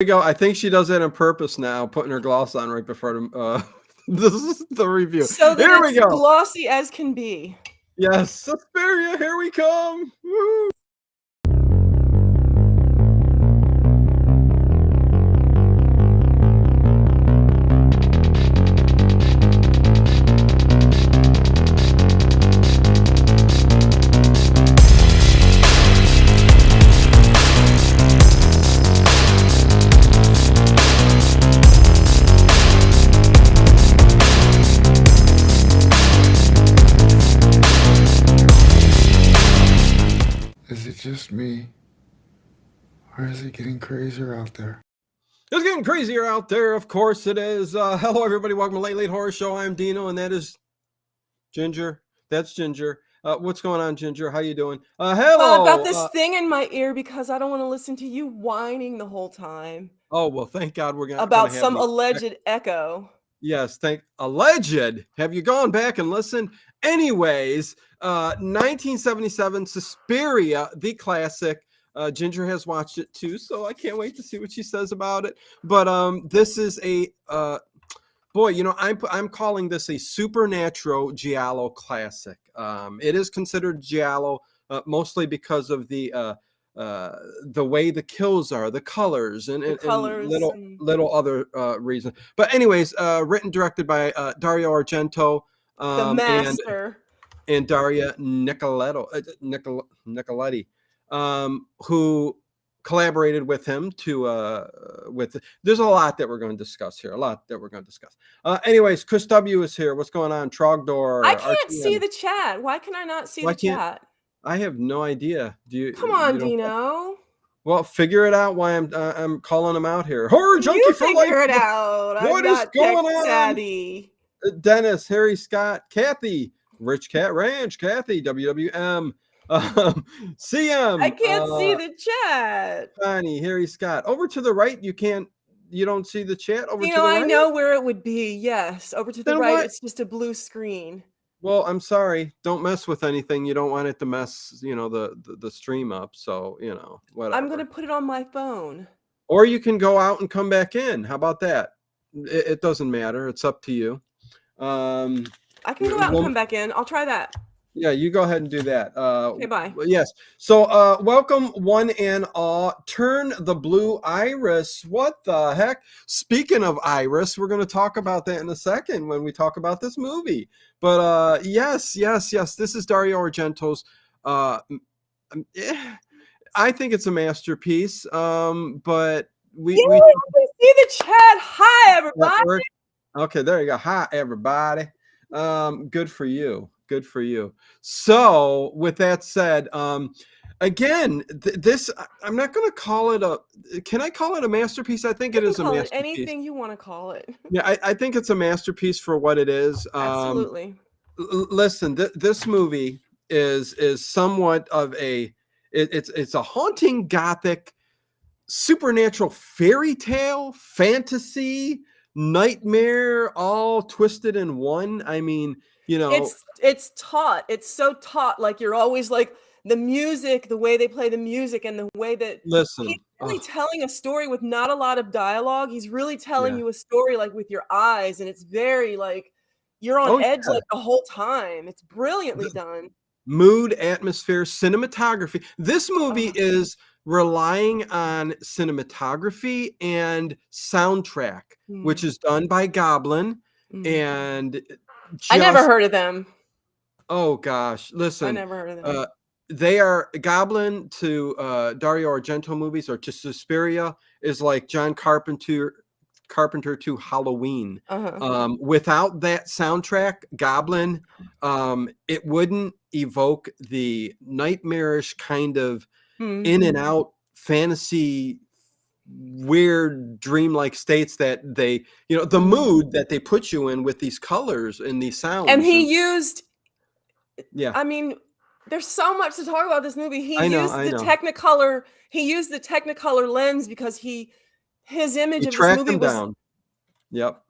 we go. I think she does that on purpose now, putting her gloss on right before this is the review. So that Here we it's go. glossy as can be. Yes, Suspiria, here we come. Woo-hoo. Is it just me? Or is it getting crazier out there? It's getting crazier out there. Of course it is. Hello, everybody. Welcome to Late Horror Show. I'm Dino, and that is Ginger. That's Ginger. What's going on, Ginger? How you doing? I've got Hello. this thing in my ear because I don't want to listen to you whining the whole time Oh, well, thank God we're going about to have some the... alleged echo. Yes, alleged. Have you gone back and listened? Anyways, 1977 Suspiria, the classic. Ginger has watched it too, so I can't wait to see what she says about it. But this is a boy, you know, I'm calling this a supernatural Giallo classic. It is considered Giallo mostly because of the way the kills are, the colors, and little other reasons. But anyways, written directed by Dario Argento The and master. Daria Nicoletti, who collaborated with him there's a lot that we're going to discuss here, anyways, Chris W is here. What's going on? Trogdor? I can't see the chat. Why can I not see the chat? I have no idea. Come on, Dino. Well, figure it out why I'm calling him out here. Horror junkie You for life. figure it out. What I'm is not going tech on? savvy. Dennis, Harry Scott, Kathy, Rich Cat Ranch, Kathy, WWM, CM. I can't see the chat. Connie, Harry Scott. Over to the right, you don't see the chat over to the right? I know where it would be. Yes. Over to the Then right, what? it's just a blue screen. Well, I'm sorry. Don't mess with anything. You don't want it to mess, the stream up. So, whatever. I'm going to put it on my phone. Or you can go out and come back in. How about that? It doesn't matter. It's up to you. I can go out and come back in. I'll try that. Yeah, you go ahead and do that. Okay, bye. Yes. So welcome one and all. Turn the blue iris. What the heck? Speaking of iris, we're going to talk about that in a second when we talk about this movie. But yes. This is Dario Argento's. I think it's a masterpiece. But we see the chat. Hi, everybody. Okay, there you go. Hi, everybody. Good for you. Good for you. So, with that said, again, this I'm not going to call it a. Can I call it a masterpiece? I think it is a masterpiece. Anything you want to call it. Yeah, I think it's a masterpiece for what it is. Absolutely. Listen, this movie is somewhat of a. It's a haunting gothic, supernatural fairy tale, fantasy, nightmare, all twisted in one. I mean, it's taut. It's so taut. Like you're always like the music, the way they play the music, and the way that he's really telling a story with not a lot of dialogue. He's really telling you a story like with your eyes, and it's very like you're on edge like the whole time. It's brilliantly done. Mood, atmosphere, cinematography. This movie is relying on cinematography and soundtrack, which is done by Goblin. And I never heard of them. Oh gosh, listen. I never heard of them. They are Goblin to Dario Argento movies, or to Suspiria is like John Carpenter to Halloween. Without that soundtrack, Goblin, it wouldn't evoke the nightmarish kind of in and out fantasy, weird dreamlike states that they, the mood that they put you in with these colors and these sounds. And he used, I mean, there's so much to talk about this movie. He used the Technicolor lens because his image of this movie was down. Yep.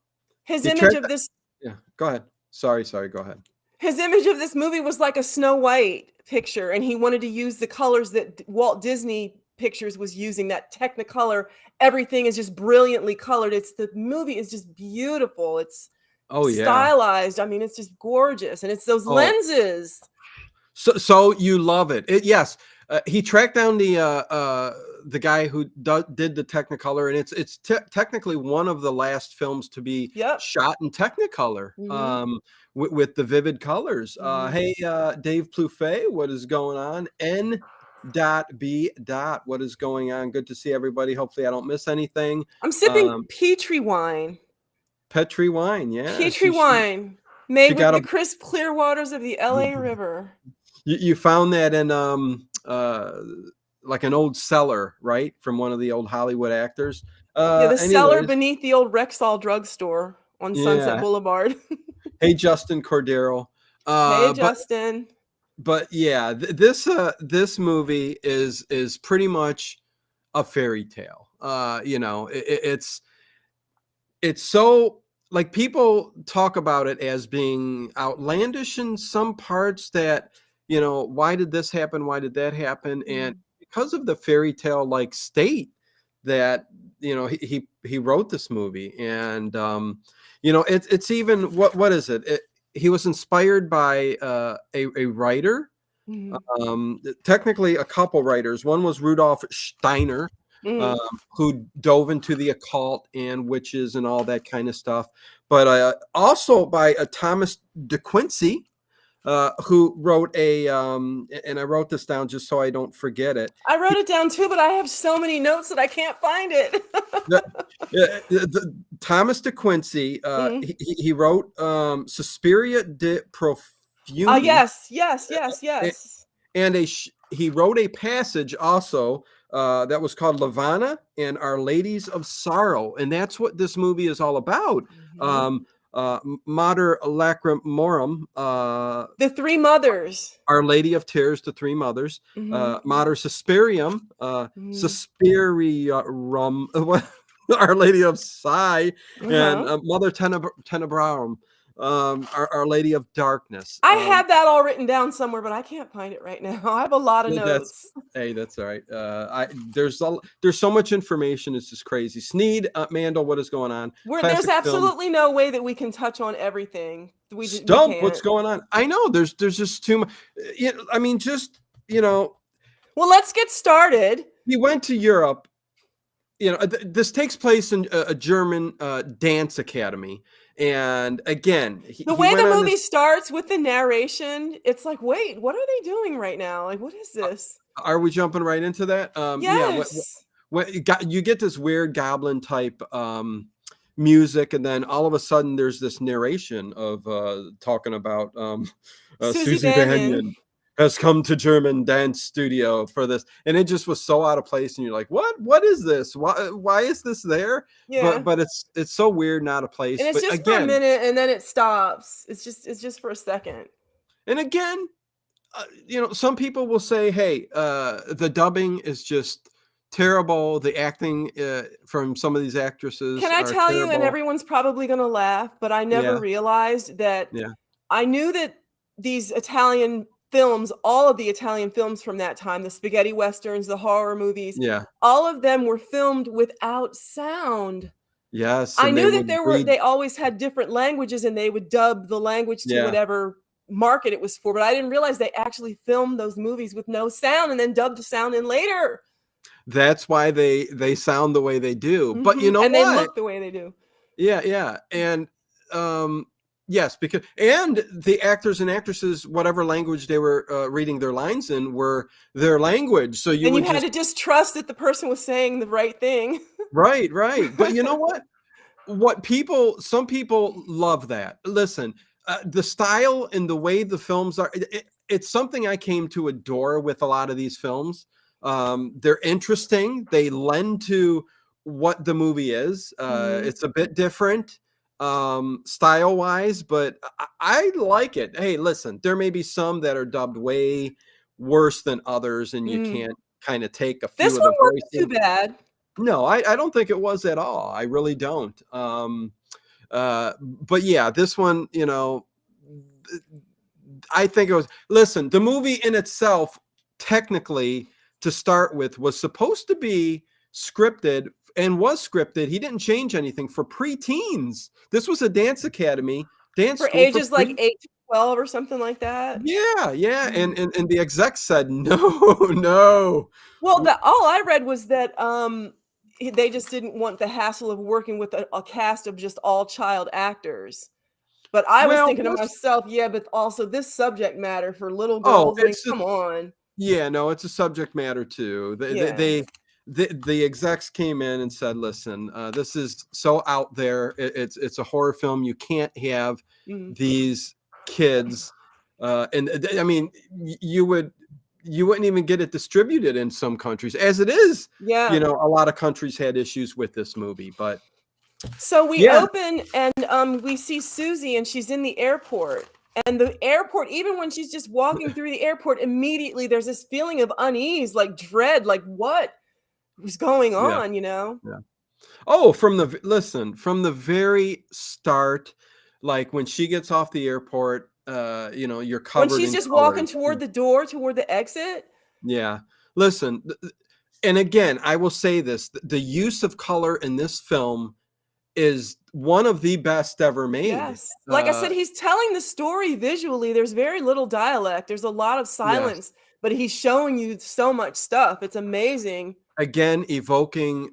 His image of this. Yeah, go ahead. Sorry, go ahead. His image of this movie was like a Snow White picture, and he wanted to use the colors that Walt Disney pictures was using that Technicolor. Everything is just brilliantly colored. The movie is just beautiful. It's stylized. I mean, it's just gorgeous, and it's those lenses. So you love it. Yes. He tracked down the guy who did the Technicolor, and it's technically one of the last films to be shot in Technicolor, with the vivid colors. Hey, Dave Plouffe, what is going on? N.B. What is going on? Good to see everybody. Hopefully, I don't miss anything. I'm sipping Petri wine. Petri wine, yeah. Petri wine made with the crisp, clear waters of the LA River. You found that in like an old cellar, right? From one of the old Hollywood actors. The cellar beneath the old Rexall drugstore on Sunset Boulevard. Hey, Justin Cordero. Hey, Justin. But yeah, this movie is pretty much a fairy tale. It's so, like, people talk about it as being outlandish in some parts, that, why did this happen? Why did that happen? And because of the fairy tale like state that, he wrote this movie. And, it's even, what is it? He was inspired by a writer, technically a couple writers. One was Rudolf Steiner, who dove into the occult and witches and all that kind of stuff. But also by Thomas De Quincey, who wrote and I wrote this down just so I don't forget it. I wrote it down too, but I have so many notes that I can't find it. Thomas De Quincey, he wrote Suspiria de Profumi. Yes. And he wrote a passage also that was called Lavana and Our Ladies of Sorrow, and that's what this movie is all about. Mater Lacrimorum, the Three Mothers, Our Lady of Tears, the Three Mothers, Mater Suspirium, Suspirium, Our Lady of Sigh, and Mother Tenebrarum, Our Lady of Darkness. I have that all written down somewhere, but I can't find it right now. I have a lot of notes. That's all right. There's so much information. It's just crazy. Sneed, Mandel, what is going on? There's absolutely no way that we can touch on everything. Stump, what's going on? I know there's just too much. I mean, well, let's get started. He went to Europe. This takes place in a German dance academy. And again, the way the movie starts with the narration, it's like, wait, what are they doing right now? Like, what is this? Are we jumping right into that? Yes. You get this weird goblin type music, and then all of a sudden there's this narration of talking about Susie Banyan has come to German dance studio for this, and it just was so out of place, and you're like, what is this? Why is this there? But it's so weird and out of place. And it's just for a minute, and then it stops. It's just for a second. And again, some people will say, hey, the dubbing is just terrible. The acting from some of these actresses. Can I tell you, and everyone's probably going to laugh, but I never realized that. I knew that these Italian films, all of the Italian films from that time, the spaghetti westerns, the horror movies, all of them were filmed without sound. Yes. I knew that they always had different languages, and they would dub the language to whatever market it was for, but I didn't realize they actually filmed those movies with no sound and then dubbed the sound in later. That's why they sound the way they do. But you know, and they look the way they do. Yeah. And yes, because the actors and actresses, whatever language they were reading their lines in, were their language. So you had to just trust that the person was saying the right thing. Right. But you know what? Some people love that. Listen, the style and the way the films are, it's something I came to adore with a lot of these films. They're interesting. They lend to what the movie is. It's a bit different style wise, but I like it. Hey, listen, there may be some that are dubbed way worse than others, and you can't kind of take a few this of one the wasn't too bad. No, I don't think it was at all. I really don't. But yeah, this one, I think it was. Listen, the movie in itself, technically, to start with was supposed to be scripted and was scripted. He didn't change anything for preteens. This was a dance academy, dance For school for ages like 8 to 12 or something like that. Yeah, yeah. Mhm. And the execs said no, no. Well, all I read was that they just didn't want the hassle of working with a cast of just all child actors. But I was Well, thinking to myself, yeah, but also this subject matter for little oh, girls. I mean, come on. yeah, no, it's a subject matter too. Yeah. The execs came in and said, "Listen, this is so out there. It's a horror film. You can't have Mhm. these kids." And I mean, you wouldn't even get it distributed in some countries, as it is. Yeah. A lot of countries had issues with this movie, but So we yeah, open and we see Susie and she's in the airport. And the airport, even when she's just walking through the airport, immediately there's this feeling of unease, like dread, like what was going yeah, on, yeah. Oh, from the very start, like when she gets off the airport, you're When covered she's in just walking colors. toward the door, toward the exit. Yeah. Listen, and again, I will say this, the use of color in this film is one of the best ever made. Yes. Like I said, he's telling the story visually. There's very little dialect. There's a lot of Yes. silence, but he's showing you so much stuff. It's amazing. Again, evoking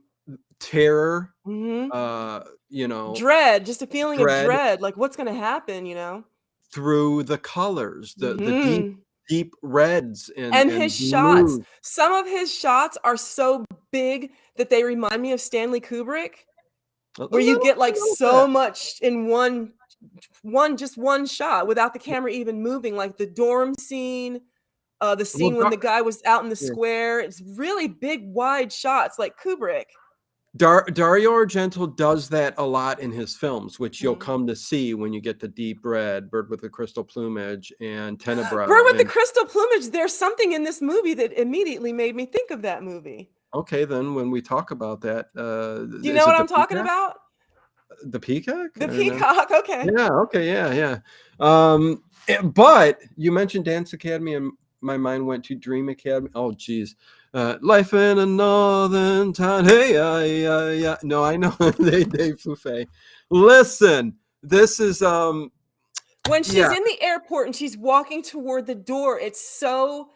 terror, Mhm. uh, you know, Dread, just a feeling of dread dread, like what's gonna happen? through the colors, the deep, Mhm. deep reds And his and shots, blues. some of his shots are so big that they remind me of Stanley Kubrick, A where you get, like, little so bit. much in one shot without the camera even moving, like the dorm scene, the Well, scene when the guy was out in the square. It's really big, wide shots like Kubrick. Dario Argento does that a lot in his films, which you'll Mhm. come to see when you get to Deep Red, Bird with the Crystal Plumage, and Bird Tenebra. with the And Crystal Plumage, there's something in this movie that immediately made me think of that movie. okay, then when we talk about that, Do you know is what it the I'm talking peacock? about? The peacock The or no? peacock, okay. Yeah, okay, yeah, yeah. But you mentioned Dance Academy, and my mind went to Dream Academy. Oh, geez. Life in a Northern Town. Hey, yeah, yeah. No, I know they Foufe. Listen, this is When she's yeah. in the airport and she's walking toward the door, it's so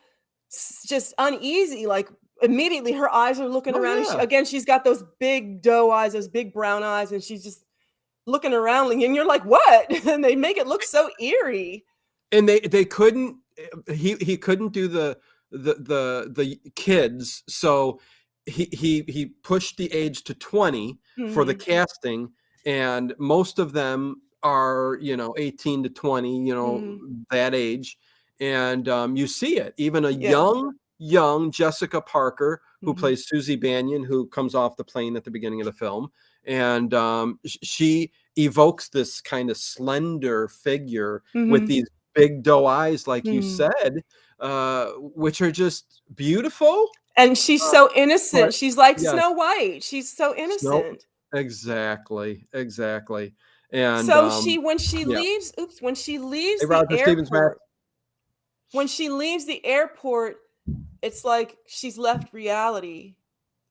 just uneasy, like, immediately her eyes are looking Oh around and yeah. she's got those big doe eyes, those big brown eyes, and she's just looking around, and you're like, "What?" And they make it look so eerie. And they couldn't he couldn't do the kids, so he pushed the age to 20 for the Mhm, casting, and most of them are 18 to 20, mhm. that age. And you see it, even a Yeah. young Jessica Parker, who Mhm, plays Susie Banyan, who comes off the plane at the beginning of the film, and she evokes this kind of slender figure with mhm, these big doe eyes, like you mhm. said, which are just beautiful. And she's Uh, so but innocent. She's like yes, Snow White. She's so Snow, innocent. exactly, exactly. And So she when she yeah. leaves when she leaves Hey, the Roger Stevens back. airport when she leaves the airport, it's like she's left reality.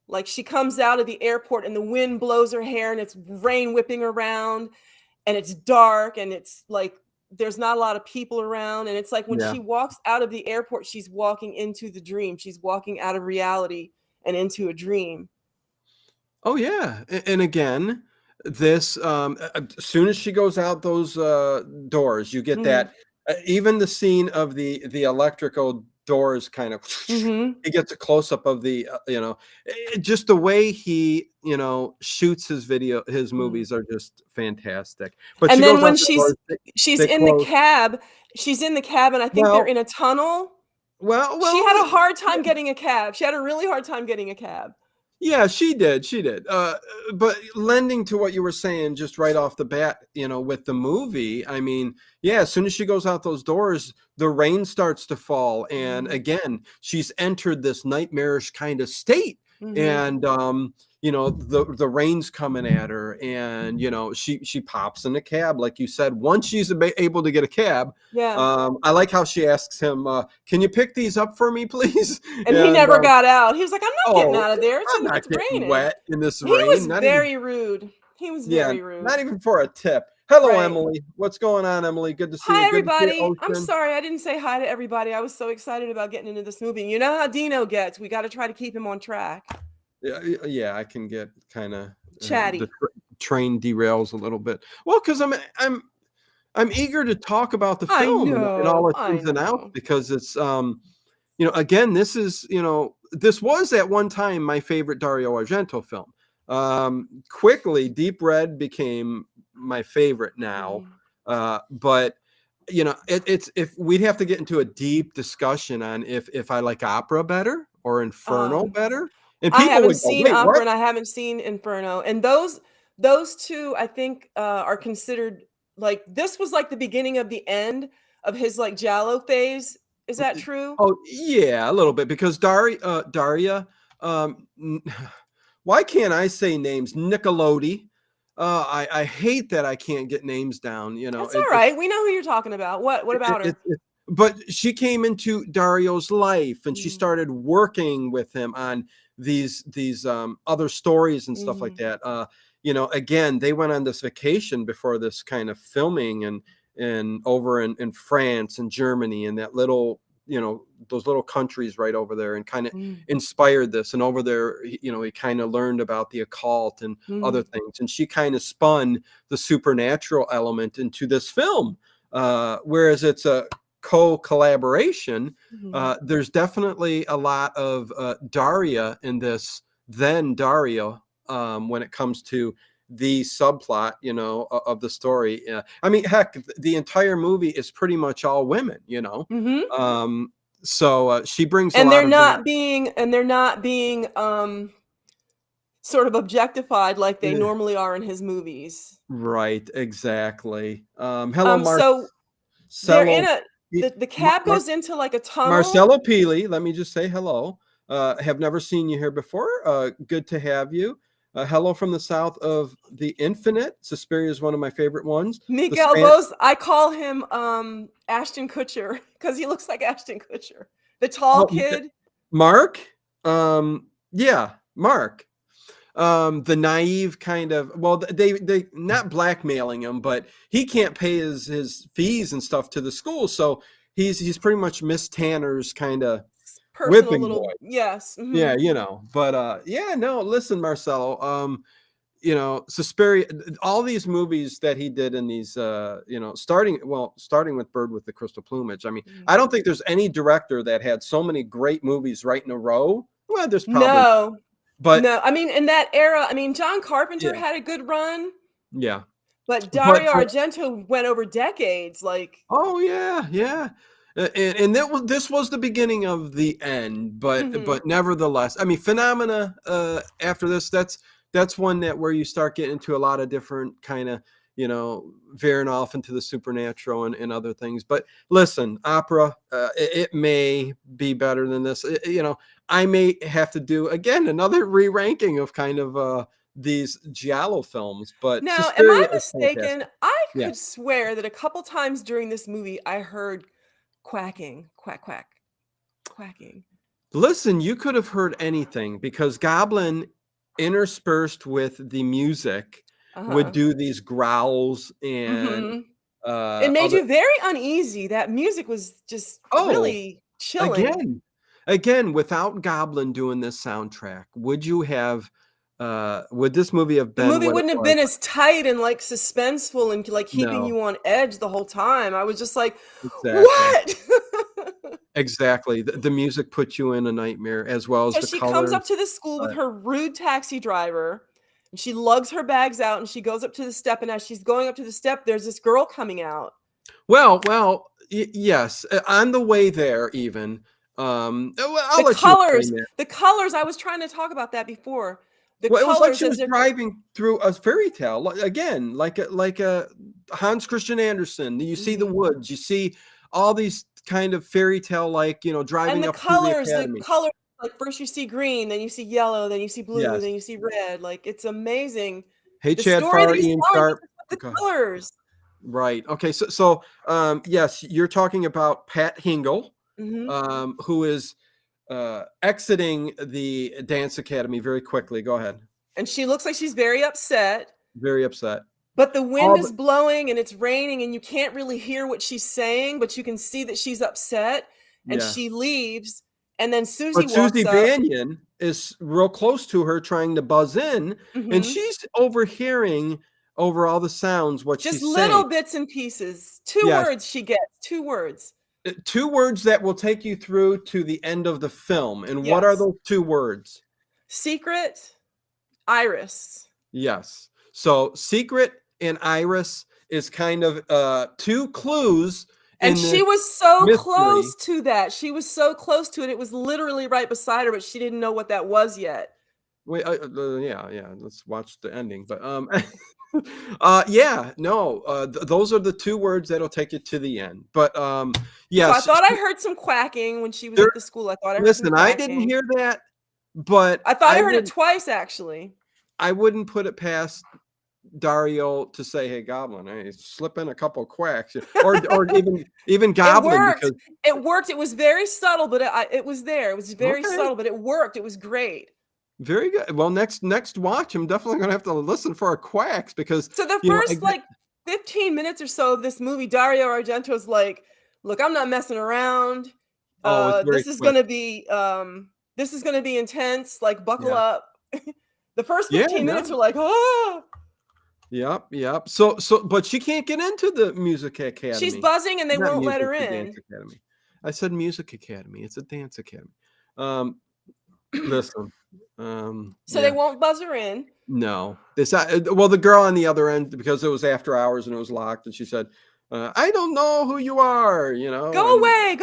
Like she comes out of the airport and the wind blows her hair and it's rain whipping around and it's dark and it's like there's not a lot of people around. And it's like when Yeah. she walks out of the airport, she's walking into the dream. She's walking out of reality and into a dream. Oh yeah, and again, this as soon as she goes out those doors, you get Mhm. that. Even the scene of the electrical doors, kind of, Mhm. he gets a close up of the just the way he shoots his Mhm. movies are just fantastic. But she And goes then out when the doors, she's they in the close. cab, and I think they're Well, in a tunnel. well, She well. had a hard time getting a cab. She had a really hard time getting a cab. Yeah, she did. She did. But lending to what you were saying just right off the bat, with the movie, I mean, yeah, as soon as she goes out those doors, the rain starts to fall. And Mhm. again, she's entered this nightmarish kind of state. Mhm. And the rain's coming at her, and she pops in a cab, like you said. Once she's able to get a cab, Yeah. I like how she asks him, "Can you pick these up for me, please?" And he And never got out. He was like, "I'm not getting oh, out of there. I'm not It's getting raining." wet in this He rain. was Not even, very rude. He was yeah, very rude. not even for a tip. Hello, Right. Emily. What's going on, Emily? Good to see you. Hi, Good to see you, everybody. I'm Ocean. sorry I didn't say hi to everybody. I was so excited about getting into this movie. You know how Dino gets. We got to try to keep him on track. Yeah, I can get kind of Chatty. the train derails a little bit. Well, because I'm eager to talk about the I film and all know. its I ins and outs, know. because it's again, this was at one time my favorite Dario Argento film. Quickly, Deep Red became my favorite now. Mhm. But it's if we'd have to get into a deep discussion on if I like opera better or Inferno Um, better, and I people haven't would go, seen "Wait, Opera what?" and I haven't seen Inferno. And those two I think are considered like this was like the beginning of the end of his like Giallo phase. Is that true? Oh, yeah, a little bit, because Daria, n why can't I say names? Nickelodeon. I hate that I can't get names down, That's all right. We know who you're talking about. What about her? but she came into Dario's life, and she Mm, started working with him on these other stories and stuff like mhm, that. Again, they went on this vacation before this kind of filming, and over in France and Germany, and that little, those little countries right over there, and kind of mm, inspired this. And over there, he kind of learned about the occult and other mhm, things, and she kind of spun the supernatural element into this film. Whereas it's a co-collaboration, mhm, there's definitely a lot of Daria in this than Dario, when it comes to the subplot, of the story. I mean, heck, the entire movie is pretty much all women. mhm. So she brings a And lot of that. they're not being sort of objectified like they Eh, normally are in his movies. right, exactly. Hello, So they're in Marcello. a the cab goes into like a tunnel. Marcello Pili, let me just say hello. Have never seen you here before. Good to have you. Hello from the south of the infinite. Suspiria is one of my favorite ones. The Miguel span. Bose, I call him Ashton Kutcher because he looks like Ashton Kutcher. The tall Oh, kid. Mark. Yeah, Mark. The naive kind of. Well, they not blackmailing him, but he can't pay his fees and stuff to the school, so he's pretty much Miss Tanner's kind of Personal whipping boy. little yes. Yeah, Mhm. but yeah, no, listen, Marcelo, Suspiria, all these movies that he did in these, starting with Bird with the Crystal Plumage. I mean, I Mhm. don't think there's any director that had so many great movies right in a row. Well, there's probably, No. but No. I mean, in that era, I mean, John Carpenter yeah, had a good run, yeah, but but Dario Argento went over decades. Like, oh yeah, yeah. And this was the beginning of the end, but mhm. nevertheless, I mean, Phenomena. After this, that's one that where you start getting into a lot of different kind of, veering off into the supernatural and other things. But listen, opera, it may be better than this. I may have to do again another re-ranking of kind of these Giallo films, but Now, am I Suspiria is mistaken? fantastic. I Yeah. could swear that a couple times during this movie, I heard quacking, quack, quack, quacking. Listen, you could have heard anything, because Goblin, interspersed with the music, would Uh-huh. do these growls and Mhm. It made other. you very uneasy. That music was just Oh, really chilling. again, again, without Goblin doing this soundtrack, would this movie have The been movie what it wouldn't have was? been as tight and, like, suspenseful and, like, keeping No, you on edge the whole time. I was just like, exactly. "What?" Exactly. The music puts you in a nightmare, as well as So the she comes colors. up to the school with Uh, her rude taxi driver, and she lugs her bags out, and she goes up to the step, and as she's going up to the step, there's this girl coming out. yes, on the way there even, well, I'll let you explain that. The colors, I was trying to talk about that before. The Well, it was like colors she as was if driving through a fairy tale, again, like a Hans Christian Andersen. You see the mhm. woods, you see all these kind of fairy tale, like, And driving up through the the academy. colors like first you see green, then you see yellow, then you see blue, Yes. then you see red. Like it's amazing. Hey, The Chad story Farr, that he's Ian telling Sharp. is with the Okay. colors. Right. Okay. So, yes, you're talking about Pat Hingle, who is exiting the dance academy very quickly. Go ahead. And she looks like she's very upset. Very upset. But the wind is blowing and it's raining and you can't really hear what she's saying, but you can see that she's upset and she leaves. And then Susie But walks Susie up. Banyan is real close to her trying to buzz in, and she's overhearing over all the sounds what just she's little saying. bits and pieces. Two words she gets. 2 words. 2 words that will take you through to the end of the film. And what are those 2 words? Secret, iris. Yes. So secret and iris is kind of 2 clues. And she was so close to that. She was so close to it. It was literally right beside her, but she didn't know what that was yet. Wait, yeah. Let's watch the ending. But those are the 2 words that'll take you to the end. But yes. So I thought I heard some quacking when she was at the school. I thought I heard some quacking. I didn't hear that, but I thought I heard it twice actually. I wouldn't put it past Dario to say, "Hey, Goblin, hey, slip in a couple quacks," or even Goblin. It worked. It was very subtle, but it was there. It was very subtle, but it worked. It was great. Very good. Well, next watch, I'm definitely going to have to listen for our quacks because. So the first 15 minutes or so of this movie, Dario Argento's like, "Look, I'm not messing around. This is going to be intense. Like, buckle up." The first 15 minutes are like, "Oh." Yep. So, but she can't get into the music academy. She's buzzing, and they won't let her in. Dance academy. I said music academy. It's a dance academy. Listen. So they won't buzz her in. No. The girl on the other end, because it was after hours and it was locked, and she said, "I don't know who you are. Go away.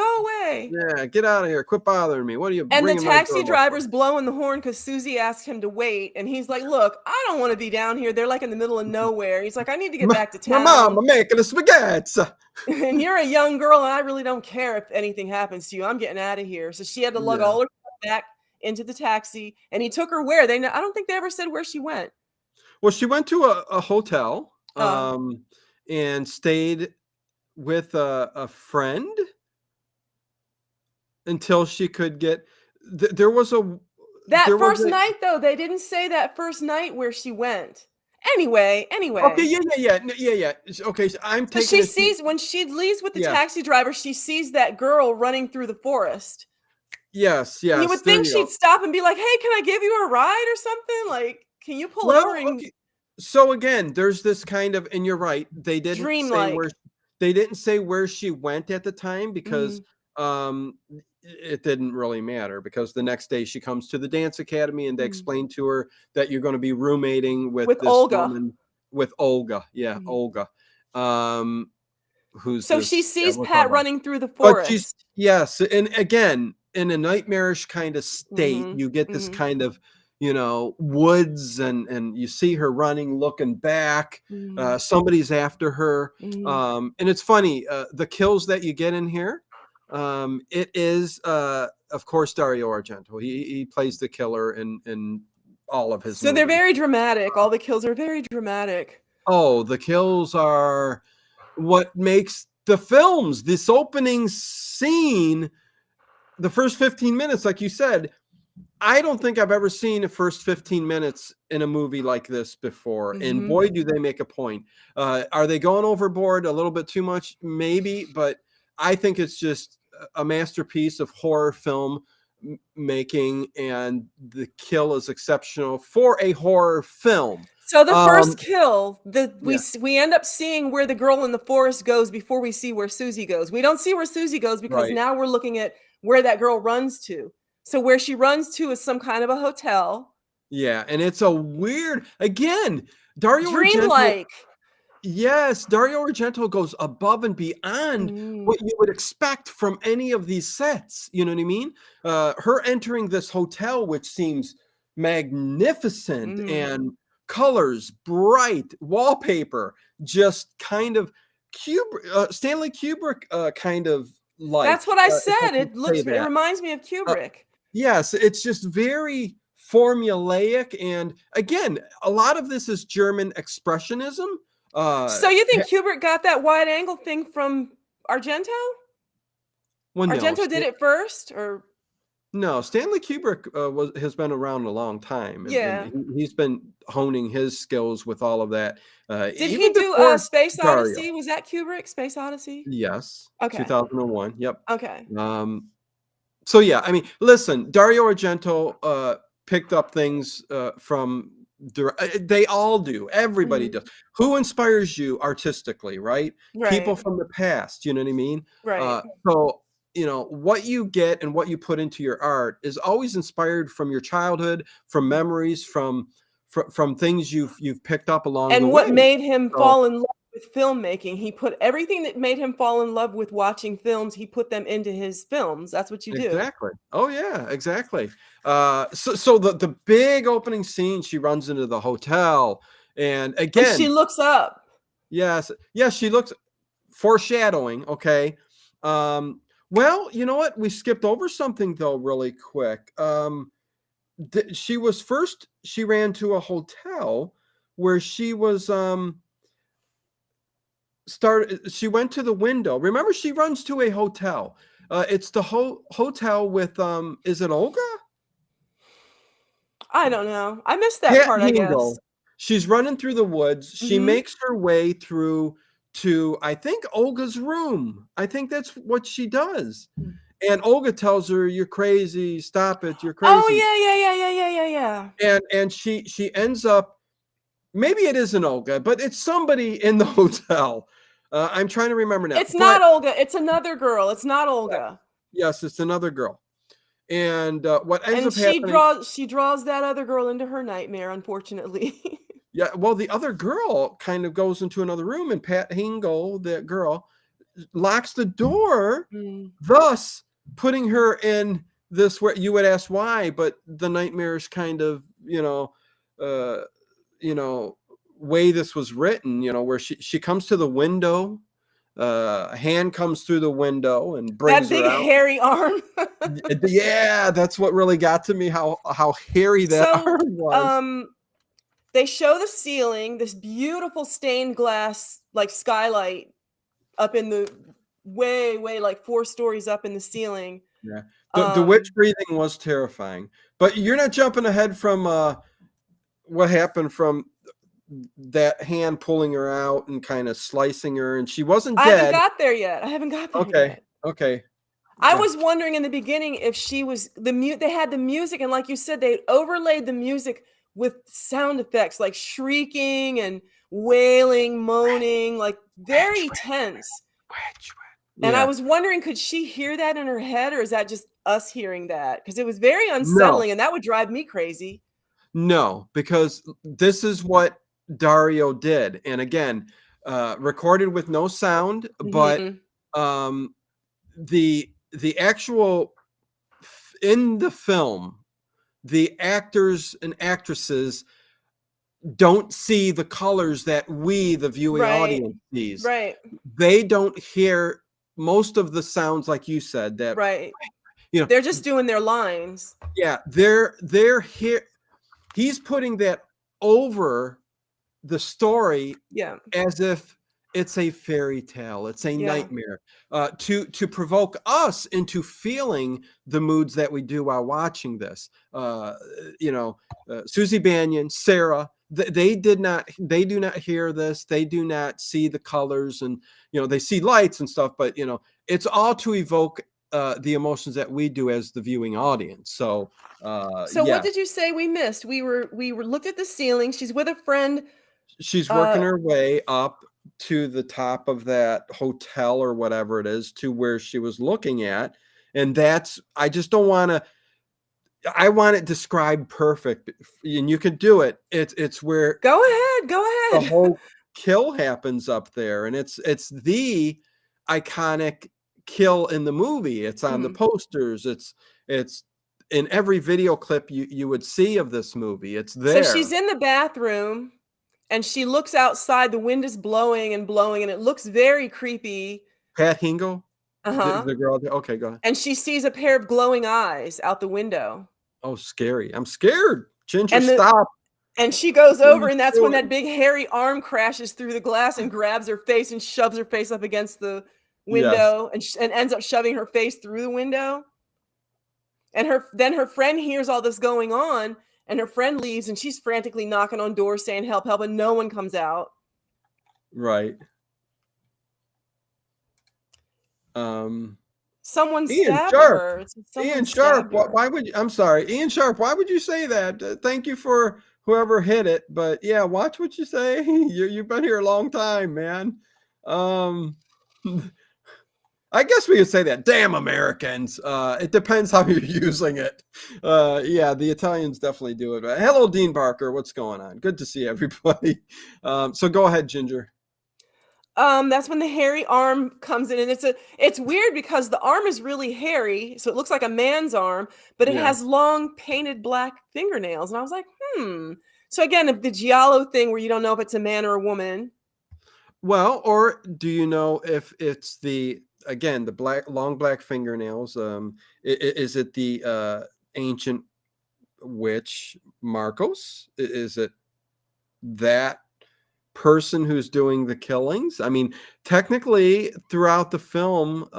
Yeah, get out of here. Quit bothering me. What are you?" And the taxi driver's blowing the horn because Susie asked him to wait, and he's like, "Look, I don't want to be down here. They're like in the middle of nowhere." He's like, "I need to get back to town. My mama making the spaghetti. And you're a young girl, and I really don't care if anything happens to you. I'm getting out of here." So she had to lug all her stuff back into the taxi, and he took her where? I don't think they ever said where she went. Well, she went to a hotel and stayed with a friend until she could get. There was that first night though. They didn't say that first night where she went. Anyway. Okay, yeah. Okay, so I'm taking. So she sees when she leaves with the taxi driver. She sees that girl running through the forest. Yes. You would think she'd stop and be like, "Hey, can I give you a ride or something? Like, can you pull over?" Okay. So again, there's this kind of, and you're right. They didn't say where she went at the time because it didn't really matter, because the next day she comes to the dance academy and they explain to her that you're going to be roommating with this Olga. woman, with Olga. Yeah, Olga. She sees Pat running through the forest. Yes, and again, in a nightmarish kind of state, you get this kind of, woods, and you see her running, looking back. Somebody's after her. And it's funny, the kills that you get in here, it is, of course, Dario Argento. He plays the killer in all of his movies. They're very dramatic. All the kills are very dramatic. Oh, the kills are what makes the films. This opening scene, the first 15 minutes, like you said, I don't think I've ever seen the first 15 minutes in a movie like this before. And boy, do they make a point. Are they going overboard a little bit too much? Maybe, but I think it's just a masterpiece of horror film making, and the kill is exceptional for a horror film. So the first kill, we end up seeing where the girl in the forest goes before we see where Susie goes. We don't see where Susie goes because now we're looking at where that girl runs to. So where she runs to is some kind of a hotel. Yeah, and it's a weird, again, Dario Dreamlike. Yes, Dario Argento goes above and beyond what you would expect from any of these sets. You know what I mean? Her entering this hotel, which seems magnificent, and colors, bright wallpaper, just kind of Stanley Kubrick kind of light. That's what I said. It reminds me of Kubrick. Yes, it's just very formulaic, and again, a lot of this is German expressionism. So you think Kubrick got that wide angle thing from Argento? Well, no, Argento did it first, or no, Stanley Kubrick has been around a long time, yeah. and he's been honing his skills with all of that, Did he even do before Space Dario. Odyssey? Was that Kubrick? Space Odyssey? Yes, Okay. 2001. Yep. Okay. So yeah, I mean, listen, Dario Argento picked up things from. They all do. Everybody does. Who inspires you artistically, right? People from the past. You know what I mean? Right. So what you get and what you put into your art is always inspired from your childhood, from memories, from things you've picked up along the And way. what made him So, fall in love with filmmaking? He put everything that made him fall in love with watching films. He put them into his films. That's what you do. exactly. Oh yeah, exactly. So the big opening scene, she runs into the hotel, and And again, she looks up. yes, she looks foreshadowing. Okay. Well, you know what? We skipped over something though, really quick. She ran to a hotel where she was she went to the window. Remember, she runs to a hotel. It's the hotel with is it Olga? I don't know. I missed that Pat part, I guess. Hingle. She's running through the woods. She makes her way through to, I think, Olga's room. I think that's what she does. And Olga tells her, "You're crazy. Stop it. You're crazy." Oh yeah. And she ends up, maybe it isn't Olga, but it's somebody in the hotel. I'm trying to remember now. It's not Olga. It's another girl. It's not Olga. Yes, it's another girl. And what ends And up happening? she draws that other girl into her nightmare, unfortunately. Yeah, well, the other girl kind of goes into another room, and Pat Hingle, that girl, locks the door, thus putting her in this, where you would ask why, but the nightmarish kind of way this was written, where she comes to the window, a hand comes through the window and brings that big her out. hairy arm. Yeah, that's what really got to me, how hairy that arm was. They show the ceiling, this beautiful stained glass like skylight up in the way like 4 stories up in the ceiling. Yeah. The witch breathing was terrifying. But you're not jumping ahead from what happened from that hand pulling her out and kind of slicing her, and she wasn't dead. I haven't got there yet. Okay. I was wondering in the beginning if she was they had the music, and like you said, they overlaid the music with sound effects like shrieking and wailing, moaning, like very tense. And I was wondering, could she hear that in her head, or is that just us hearing that? Because it was very unsettling, and that would drive me crazy. No, because this is what Dario did. And again, recorded with no sound, but the actual in the film, the actors and actresses don't see the colors that we, the viewing audience, sees. Right. They don't hear most of the sounds, like you said, that they're just doing their lines. Yeah, they're here. He's putting that over the story, as if it's a fairy tale, it's a nightmare, to provoke us into feeling the moods that we do while watching this. Susie Bannion, Sarah, they do not hear this. They do not see the colors, and they see lights and stuff, but it's all to evoke the emotions that we do as the viewing audience. So what did you say we missed? We were looked at the ceiling. She's with a friend. She's working her way up to the top of that hotel or whatever it is, to where she was looking at. And I just don't want to, I want it described perfect, and you can do it. It's where go ahead. The whole kill happens up there, and it's the iconic kill in the movie. It's on the posters. It's in every video clip you would see of this movie. It's there. So she's in the bathroom, and she looks outside. The wind is blowing and blowing, and it looks very creepy. Pat Hingle? Uh-huh. The girl. Okay, go ahead. And she sees a pair of glowing eyes out the window. Oh, scary. I'm scared. Ginger, And the stop. and she goes What are over, you and that's when that doing? big hairy arm crashes through the glass and grabs her face and shoves her face up against the Yes. window and ends up shoving her face through the window. And her friend hears all this going on, and her friend leaves, and she's frantically knocking on doors saying, "Help, help," and no one comes out. Right. Someone Ian stabbed Sharp. her. Someone Ian Sharp. stabbed her. Why would you? I'm sorry, Ian Sharp. Why would you say that? Thank you for whoever hit it, but yeah, watch what you say. You've been here a long time, man. Um, I guess we could say that. Damn Americans. It depends how you're using it. Yeah, the Italians definitely do it. Hello, Dean Barker. What's going on? Good to see everybody. So go ahead, Ginger. That's when the hairy arm comes in, and it's weird because the arm is really hairy, so it looks like a man's arm, but it Yeah. has long painted black fingernails. And I was like, So again, if the Giallo thing where you don't know if it's a man or a woman. Well, or do you know if it's the long black fingernails? Is it the ancient witch Marcos? Is it that person who's doing the killings? I mean, technically, throughout the film,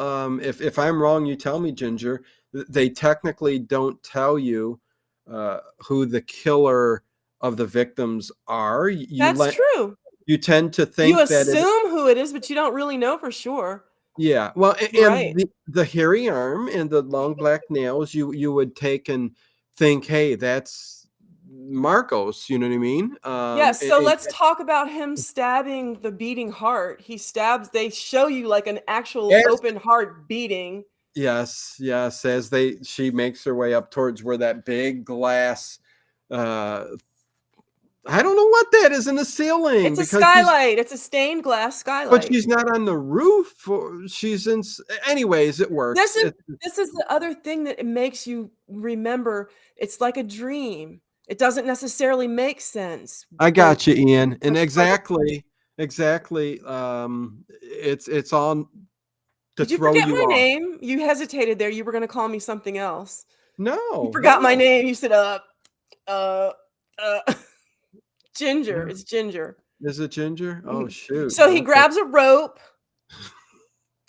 if I'm wrong, you tell me, Ginger. They technically don't tell you who the killer of the victims are. That's true. You tend to You think that assume who it is, but you don't really know for sure. yeah. Well, Right. and the hairy arm and the long black nails, you would take and think, hey, that's Marcos. You know what I mean? Yes, so let's talk about him stabbing the beating heart. They show you like an actual Yes. open heart beating. Yes, as she makes her way up towards where that big glass I don't know what that is in the ceiling. It's a skylight. It's a stained glass skylight. But she's not on the roof. She's in. Anyways, it works. This is the other thing that it makes you remember. It's like a dream. It doesn't necessarily make sense. I got you, Ian. And exactly. It's on to Did you throw forget you my off. name? You hesitated there. You were going to call me something else. No, you forgot my name. You said Ginger. It's Ginger. Is it Ginger? Oh shoot! So he grabs a rope.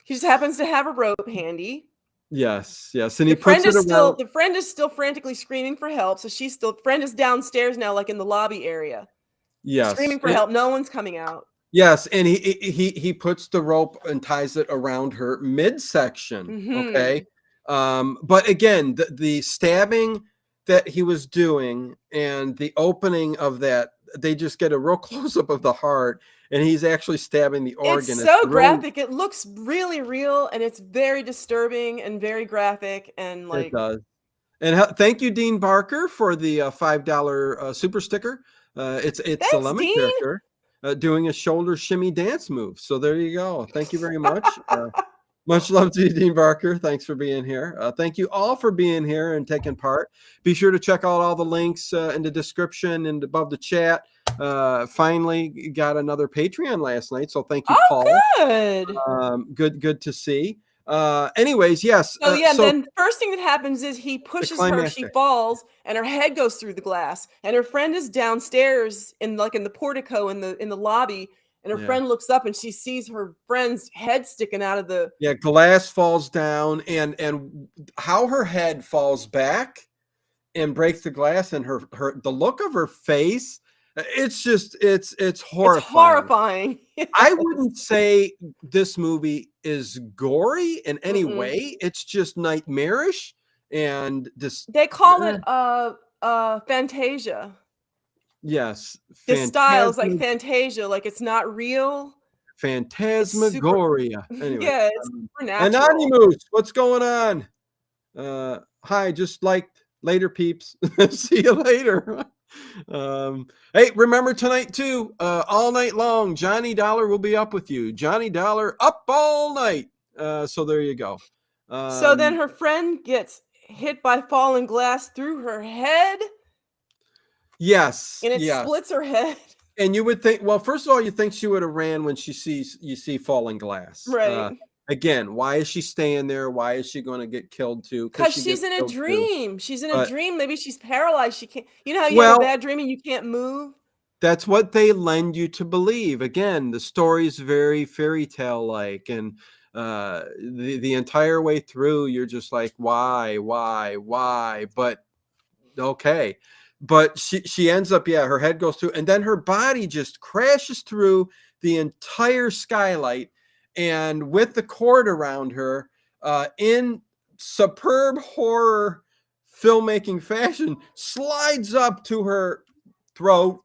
He just happens to have a rope handy. Yes, and he puts it around. The friend is still frantically screaming for help. So friend is downstairs now, like in the lobby area. Yes, screaming for help. No one's coming out. Yes, and he puts the rope and ties it around her midsection. Okay, but again, the stabbing that he was doing and the opening of that, they just get a real close up of the heart, and he's actually stabbing the organ. It's so graphic. It looks really real, and it's very disturbing and very graphic. And like it does. And thank you, Dean Barker, for the $5 super sticker. It's Thanks, a lemon Dean. character doing a shoulder shimmy dance move. So there you go. Thank you very much. Much love to you, Dean Barker. Thanks for being here. Thank you all for being here and taking part. Be sure to check out all the links in the description and above the chat. Finally got another Patreon last night, so thank you, Paul. Good. Good to see. Anyways, yes. So then the first thing that happens is he pushes her, she falls, and her head goes through the glass. And her friend is downstairs in the portico in the lobby. And her friend looks up and she sees her friend's head sticking out of the glass falls down, and how her head falls back and breaks the glass, and the look of her face, it's horrifying. It's horrifying. Yes. I wouldn't say this movie is gory in any way. It's just nightmarish, and they call it Fantasia. Yes, the style is like Fantasia, like it's not real. Phantasmagoria. Anyway, yeah, it's supernatural. Anonymous, what's going on? Hi, just liked. Later, peeps. See you later. Hey, remember tonight too, all night long, Johnny Dollar will be up with you. Johnny Dollar up all night. So there you go. So then her friend gets hit by falling glass through her head. Yes. And it splits her head. And you would think, well, first of all, you think she would have ran when you see falling glass. Right. again, why is she staying there? Why is she going to get killed too? Because Because she she's gets in a killed too. dream. She's in a But dream. Maybe she's paralyzed. She can't. You know how you have a well, bad dream and you can't move? that's what they lend you to believe. Again, the story's very fairy tale like, and the entire way through, you're just like, why? But okay. But she ends up, yeah, her head goes through, and then her body just crashes through the entire skylight, and with the cord around her, in superb horror filmmaking fashion, slides up to her throat.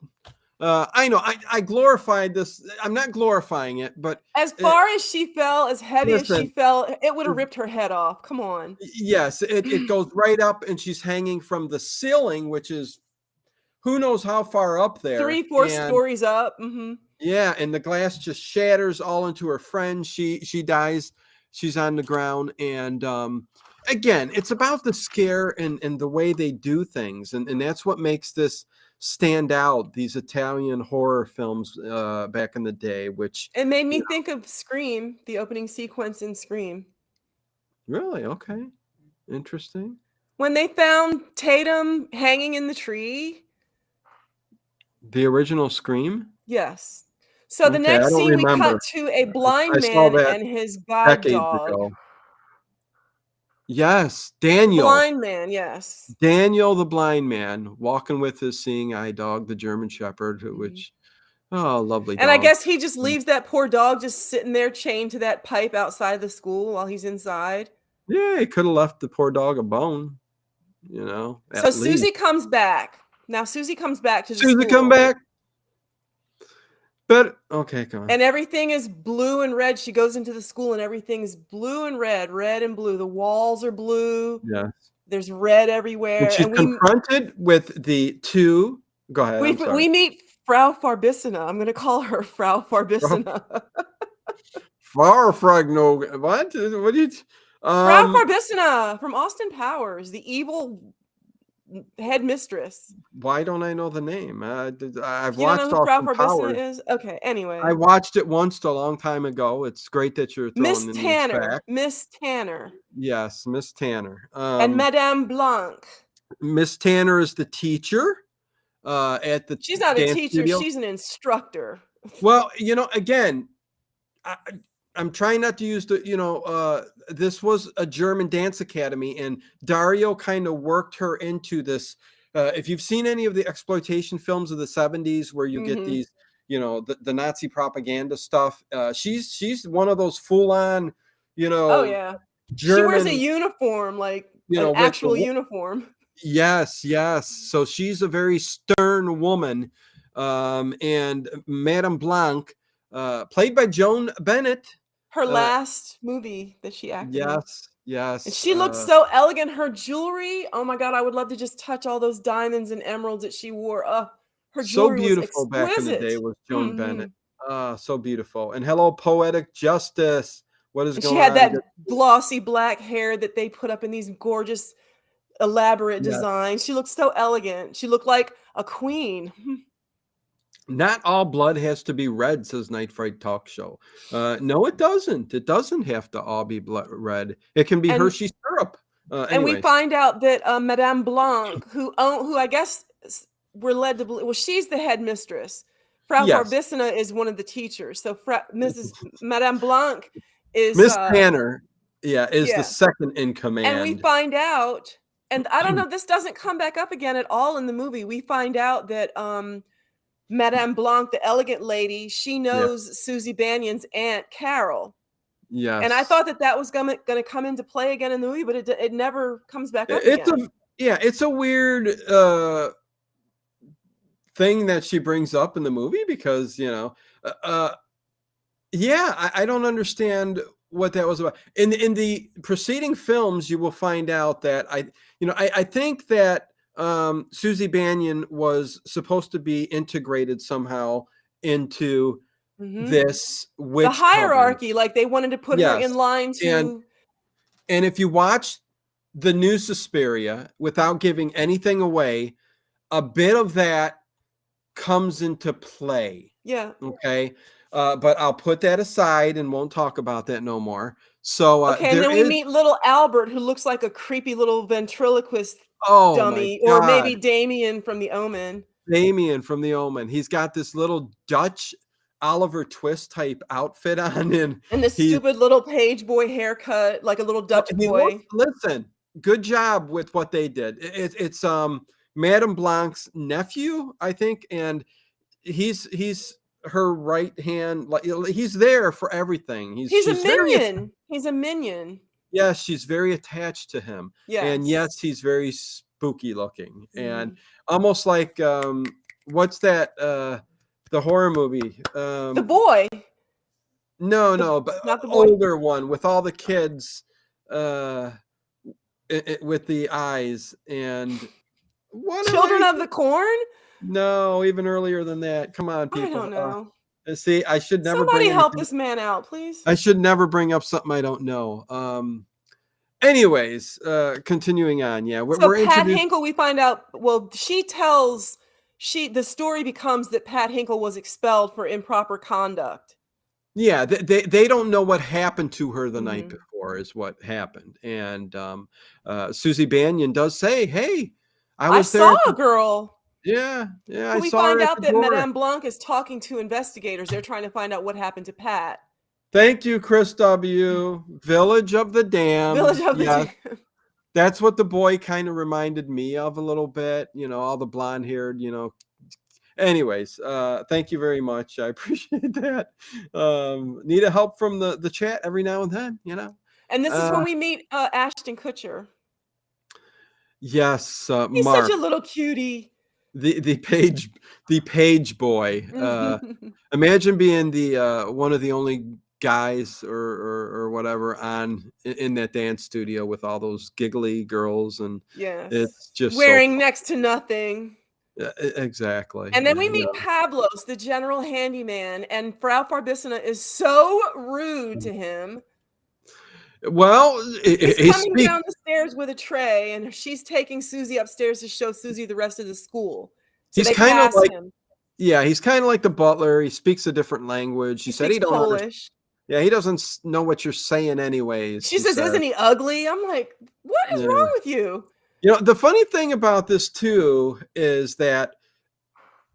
I know I glorified this. I'm not glorifying it, but As uh, far as she fell, as heavy as she listen, fell, it would have ripped her head off. Come on. yes, it goes right up, and she's hanging from the ceiling, which is who knows how far up there. 3, 4 And stories up. Mhm. yeah, and the glass just shatters all into her friend. She dies. She's on the ground, and again, it's about the scare and the way they do things, and that's what makes this stand out. These Italian horror films back in the day, which It made you me know, think of Scream, the opening sequence in Scream. really okay, interesting. When they found Tatum hanging in the tree. The original Scream. Yes. So the Okay, I next don't scene, we cut remember. to a I blind saw man that and his guide decades dog. ago. Yes, The blind man, yes. Daniel the blind man walking with his seeing eye dog, the German Shepherd, Mhm. which oh, lovely And I dog. guess he just leaves that poor dog just sitting there chained to that pipe outside the school while he's inside. Yeah, he could have left the poor dog a bone, So at least. Susie comes back. Now Susie comes back to the Susie, come school. back. But okay, come on. And everything is blue and red. She goes into the school and everything's blue and red and blue. The walls are blue. Yes. There's red And everywhere. she's And confronted with the two. Go ahead. I'm sorry. we meet Frau Farbissina. I'm going to call her Frau Farbissina. Farfragno. What? What did you? Frau Farbissina from Austin Powers, the evil headmistress. Why don't I know the name? I've You don't know watched who Frau Austin Farbissina Powers. is? Okay, I anyway. watched it once a long time ago. It's great that you're Miss throwing in these Tanner. facts. Miss Tanner. Yes, Miss Tanner. And Madame Blanc. Miss Tanner is the teacher at the She's not a dance teacher, studio. she's an instructor. Well, again, I'm trying not to use this was a German dance academy, and Dario kind of worked her into this. If you've seen any of the exploitation films of the 70s where you get these, the Nazi propaganda stuff, she's one of those full-on, Oh yeah. German, she wears a uniform, like an with actual the, uniform. yes. So she's a very stern woman. And Madame Blanc, played by Joan Bennett. Her last movie that she acted in. Yes. And she looked so elegant. Her jewelry, oh my God, I would love to just touch all those diamonds and emeralds that she wore. Her so jewelry was beautiful back in the day exquisite. was Joan Bennett. So beautiful. And hello, Poetic Justice. What is And going she had on? that glossy black hair that they put up in these gorgeous, elaborate Yes. designs. She looked so elegant. She looked like a queen. Not all blood has to be red, says Night Fright Talk Show. No, it doesn't. It doesn't have to all be red. It can be Hershey syrup. And we find out that Madame Blanc, who I guess we're led to believe, well, she's the headmistress. Frau Farbissina is one of the teachers. So Madame Blanc is Miss Tanner. Is the second in command. And we find out, and I don't know, this doesn't come back up again at all in the movie. We find out that Madame Blanc, the elegant lady, she knows Susie Banion's aunt Carol. Yes. And I thought that was going to come into play again in the movie, but it never comes back up again. It's a weird thing that she brings up in the movie because, I don't understand what that was about. In the preceding films, you will find out that I think that Susie Banion was supposed to be integrated somehow into this witch the hierarchy, coven. like they wanted to put her in line to. And if you watch the new Suspiria, without giving anything away, a bit of that comes into play. Yeah. Okay. But I'll put that aside and won't talk about that no more. So Okay, and there then we is. meet little Albert, who looks like a creepy little ventriloquist Oh my dummy, or God, maybe Damien from The Omen. Damien from The Omen. He's got this little Dutch Oliver Twist type outfit on, and And this he's stupid little page boy haircut, like a little well, Dutch he looks. boy. Listen, good job with what they did. It's Madame Blanc's nephew, I think, and he's her right hand. Like he's there for everything. He's a She's very minion. He's a minion. yes, she's very attached to him, and Yes. yes, he's very spooky looking, and Mhm. almost like what's that? The horror movie. The boy. No, but Not the boy? older one with all the kids, uh, with the eyes and what am Children I? of the Corn? No, even earlier than that. Come on, I people. don't know. See, I should never Somebody bring help anything. this man out, please. I should never bring up something I don't know. Anyways, continuing on. Yeah, So we're Pat introduced. Hinkle, we find out, well, the story becomes that Pat Hinkle was expelled for improper conduct. Yeah, they don't know what happened to her the night Mhm. before is what happened, and Susie Bannion does say, "Hey, I I was there." saw a girl. Yeah, So I we saw her find at out the that door. Madame Blanc is talking to investigators. They're trying to find out what happened to Pat. Thank you, Chris W. Village of the Village Damned. of the Yes, Damned. that's what the boy kind of reminded me of a little bit. All the blonde-haired. Anyways, thank you very much. I appreciate that. Need a help from the chat every now and then. And this is Uh, when we meet Ashton Kutcher. yes, He's such Mark. a little cutie. The page boy. Imagine being the one of the only guys or whatever in that dance studio with all those giggly girls, and Yes. it's just so Wearing fun. next to nothing. Exactly. And then we Yeah. meet Pablos, the general handyman, and Frau Farbissina is so rude to him. Well, He's he coming speaks. down the stairs with a tray, and she's taking Susie upstairs to show Susie the rest of the school. So He's they kind of pass like him. yeah, he's kind of like the butler. He speaks a different language. He He said he speaks don't understand. Polish. Yeah, he doesn't know what you're saying anyways. She He says, said. "Isn't he ugly?" I'm like, "What is Yeah. wrong with you?" The funny thing about this too is that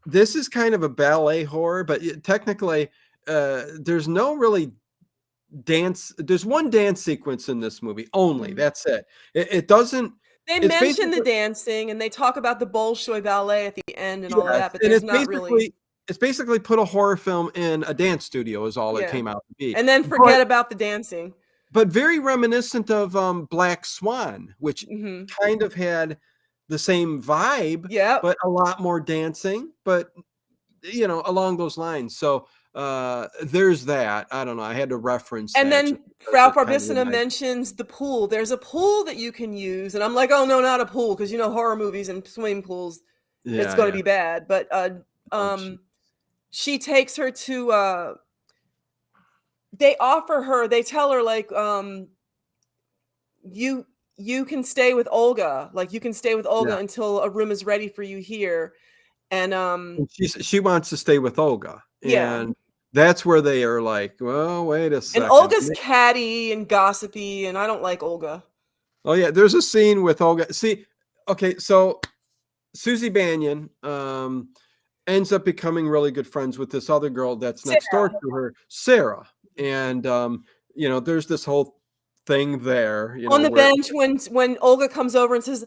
this is kind of a ballet horror, but technically, there's no really dance. There's one dance sequence in this movie only. Mhm. That's it. It doesn't. They It's mention the basically dancing, and they talk about the Bolshoi ballet at the end and all of yes, that, but and there's not really it's basically put a horror film in a dance studio is all it yeah. came out to be. And then But forget about the dancing. very reminiscent of Black Swan, which Mhm. kind of had the same vibe, Yep. but a lot more dancing, but along those lines. So there's that. I don't know. I had to reference And that just then because Frau it kind of Farbissina reminded. mentions the pool. There's a pool that you can use, and I'm like, "Oh, no, not a pool," because horror movies and swimming pools, it's Yeah, gonna yeah. be bad. But, Oh, gee. she takes her to, they tell her, like, "You you can stay with Olga, like, you can stay with Yeah. Olga until a room is ready for you here." And, And she wants to stay with Olga, yeah. and that's where they are like, well, wait a And second. Olga's catty and gossipy, and I don't like Olga. Oh yeah, there's a scene with Olga. See, okay, so Susie Bannion ends up becoming really good friends with this other girl that's next door Sarah. to her, Sarah. And there's this whole thing there, On the where bench when Olga comes over and says,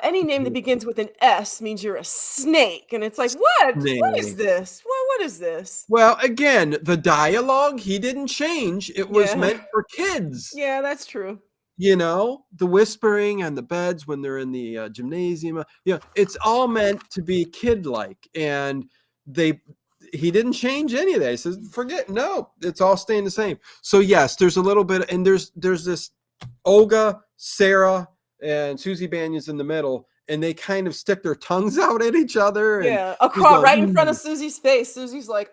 "Any name that begins with an S means you're a snake," and it's like, "What? What is snake. this? What is this?" Well, again, the dialogue, he didn't change. It was Yeah. meant for kids. Yeah, that's true. The whispering on the beds when they're in the gymnasium. It's all meant to be kid-like, and he didn't change any of that. He says, "Forget, no, it's all staying the same." So yes, there's a little bit, and there's this Olga, Sarah, and Susie Banyon's in the middle, and they kind of stick their tongues out at each other, and Yeah, she's across going, right in front "Mm." of Susie's face. Susie's like,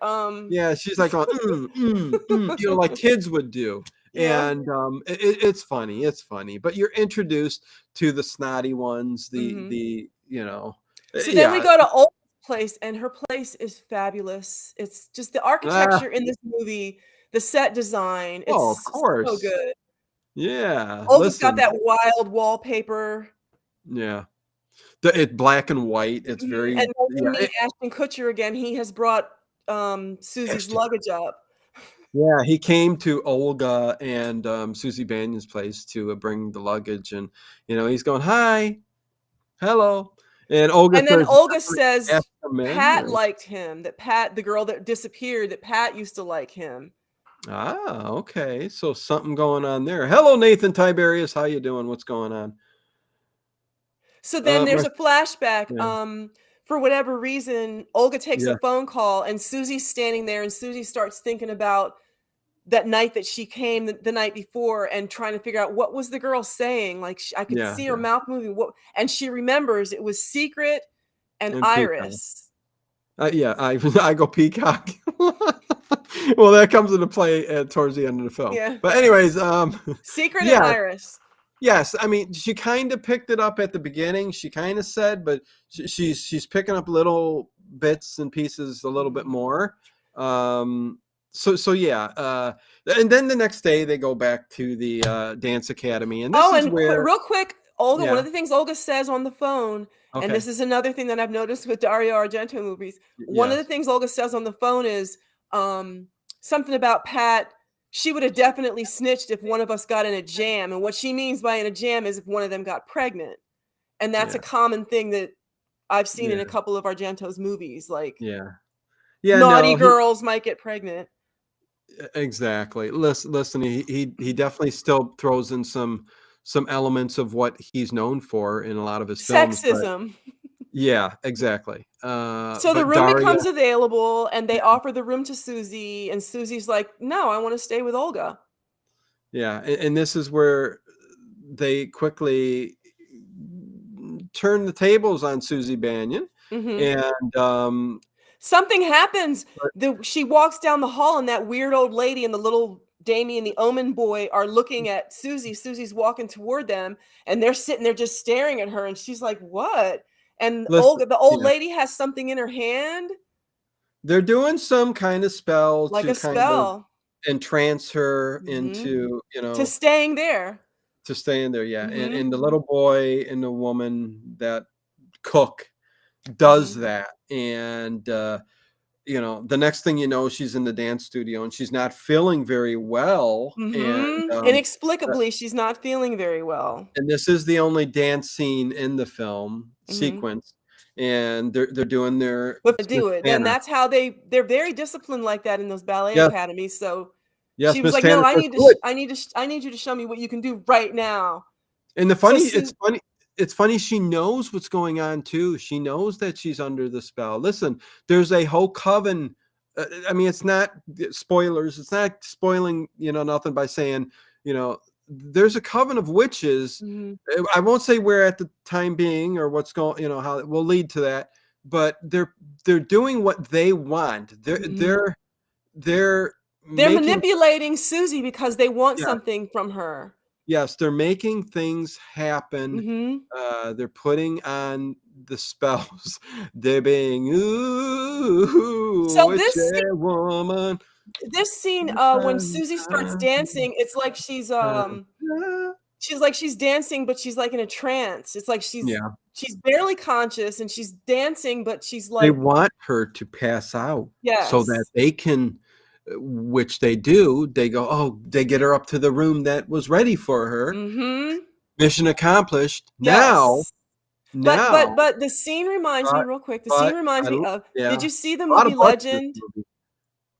Yeah, she's like going, like kids would do. Yeah. And it's funny. It's funny. But you're introduced to the snotty ones, Mhm. So then we yeah. go to Olga's place, and her place is fabulous. It's just the Ah, architecture in this movie, the set design, oh, of it's so course. good. Yeah. Olga's got Listen. that wild wallpaper. Yeah. It's black and white. It's Mhm, very and when we yeah. meet Ashton Kutcher again, he has brought, Susie's Ashton. luggage up. Yeah, he came to Olga and Susie Banion's place to bring the luggage, and he's going, "Hi, hello," and Olga And then says, Olga "Ask says him in." Pat liked him, that Pat, the girl that disappeared, that Pat used to like him. Okay, so something going on there. Hello, Nathan Tiberius. How you doing? What's going on? So then My there's a flashback, yeah, for whatever reason, Olga takes a yeah, phone call, and Susie's standing there, and Susie starts thinking about that night that she came the night before and trying to figure out what was the girl saying, like, I could yeah, see her yeah. mouth moving, what, and she remembers it was Secret and And Peacock. Iris. Yeah, I I go Peacock. Well, that comes into play towards the end of the film. Yeah. But anyways, Secret and yeah, Iris. yes, I mean, she kind of picked it up at the beginning. She kind of said, but she's picking up little bits and pieces a little bit Mhm. more. So yeah, and then the next day they go back to the dance academy, and this Oh, is and where real quick, Olga, one yeah, of the things Olga says on the phone, and okay, this is another thing that I've noticed with Dario Argento movies. One of the yes, things Olga says on the phone is um, something about Pat. She would have definitely snitched if one of us got in a jam. And what she means by in a jam is if one of them got pregnant. And that's a yeah, common thing that I've seen in a yeah, couple of Argento's movies. Like yeah, yeah. naughty No, girls might get pregnant. exactly. Listen. He definitely still throws in some elements of what he's known for in a lot of his films, but Sexism. yeah, exactly. So the But room Daria, becomes available and they offer the room to Susie, and Susie's like, "No, I want to stay with Olga." yeah, and this is where they quickly turn the tables on Susie Bannion, Mhm. and Something happens. but She walks down the hall and that weird old lady and the little Damien, the Omen boy, are looking at Susie. Susie's walking toward them and they're sitting there just staring at her, and she's like, "What?" And listen, Olga, the old yeah, lady, has something in her hand, they're doing some kind of spell like to a kind of spell. entrance her Mhm. into, To staying there. to stay in there, yeah, Mhm. and the little boy and the woman that cook does Mhm. that, and the next thing you know, she's in the dance studio and she's not feeling very well, and Mhm. uh, Inexplicably, she's not feeling very well. and this is the only dance scene in the film Mhm. sequence, and they're doing their But to Miss do it, then Tanner. that's how they're very disciplined like that in those ballet Yes, academies, so yes, she was Miss like, "No, Tanner I says, need to "Do it." I need you to show me what you can do right now." And the So funny Su it's funny she knows what's going on too. She knows that she's under the spell. Listen, there's a whole coven. I mean, it's not spoilers. It's not spoiling, nothing by saying, there's a coven of witches. Mhm, I won't say where at the time being or what's going, how it will lead to that, but they're doing what they want. mhm. They're They're making manipulating Susie because they want yeah. something from her. Yes, they're making things happen. Mhm. They're putting on the spells. They're being, "Ooh, So witchy woman." this scene, when Susie starts dancing, it's like she's like she's dancing, but she's, like, in a trance. It's like Yeah, she's barely conscious, and she's dancing, but she's, they like, want her to pass out so that yes. they can, which they do, they go, "Oh," they get her up to the room that was ready for her. Mhm. Mission accomplished. Now Yes. But now, but but the scene reminds me, but real quick, the scene but reminds I me l of, did yeah, you see the a lot of movie butts in this Legend? movie.